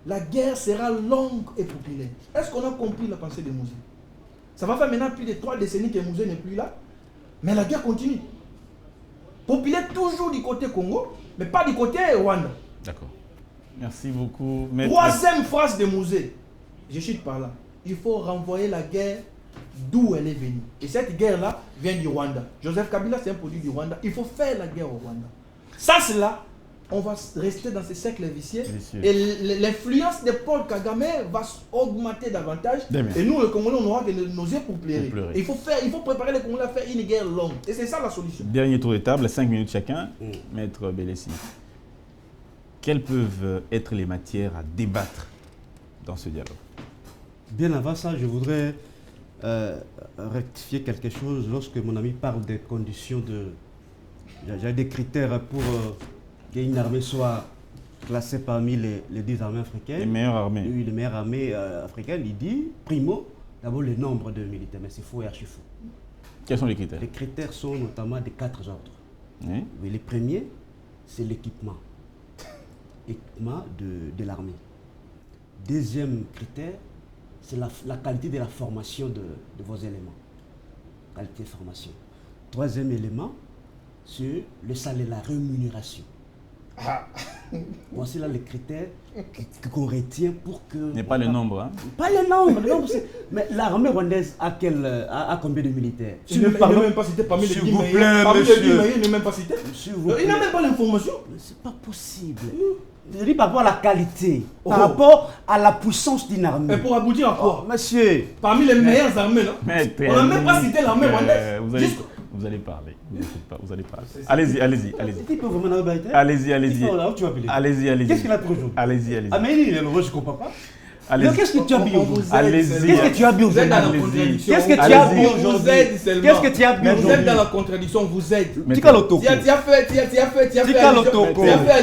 la guerre sera longue et populaire. Est-ce qu'on a compris la pensée de Mouzé? Ça va faire maintenant plus de 3 décennies que Mouzé n'est plus là, mais la guerre continue. Populaire toujours du côté Congo, mais pas du côté Rwanda. D'accord. Merci beaucoup. Maître. Troisième phrase de Mouzé, je chute par là. Il faut renvoyer la guerre d'où elle est venue. Et cette guerre-là vient du Rwanda. Joseph Kabila, c'est un produit du Rwanda. Il faut faire la guerre au Rwanda. Ça, c'est là, on va rester dans ce cercle vicieux. Et l'influence de Paul Kagame va augmenter davantage. Et nous, le Congolais, on aura nos yeux pour pleurer. Il faut préparer les Congolais à faire une guerre longue. Et c'est ça la solution. Dernier tour de table, 5 minutes chacun. Maître Belessi. Quelles peuvent être les matières à débattre dans ce dialogue? Bien avant ça, je voudrais rectifier quelque chose. Lorsque mon ami parle des conditions j'ai des critères pour qu'une armée soit classée parmi les 10 armées africaines. Les meilleures armées. Oui, les meilleures armées africaines. Il dit, primo, d'abord le nombre de militaires, mais c'est faux et archi faux. Quels sont les critères? Les critères sont notamment de 4 ordres. Oui, les premiers, c'est l'équipement. Équipement de l'armée. Deuxième critère, c'est la qualité de la formation de vos éléments. Qualité de formation. Troisième élément, c'est le salaire, la rémunération. Voici là les critères qu'on retient pour que... Mais pas le nombre. Hein? Pas le nombre. Mais l'armée rwandaise a combien de militaires? Il n'est même pas cité parmi les 10 meilleurs. Parmi les 10 meilleurs, il n'est même pas cité. Il n'a même pas l'information. C'est pas possible. Je dis par rapport à la qualité, par rapport à la puissance d'une armée. Et pour aboutir à quoi? Monsieur, parmi les meilleures armées, là, on n'a même pas cité l'armée rwandaise. Vous allez parler. Vous allez parler. Allez-y. Allez-y. Qu'est-ce qu'il a pris aujourd'hui? Allez-y. Ah mais il est le je comprends pas. Qu'est-ce que tu as bu aujourd'hui? Allez-y. Qu'est-ce que tu as bu aujourd'hui? Qu'est-ce que tu as bu aujourd'hui? Qu'est-ce que tu as bu aujourd'hui? Vous êtes dans la contradiction, vous êtes. Tu as fait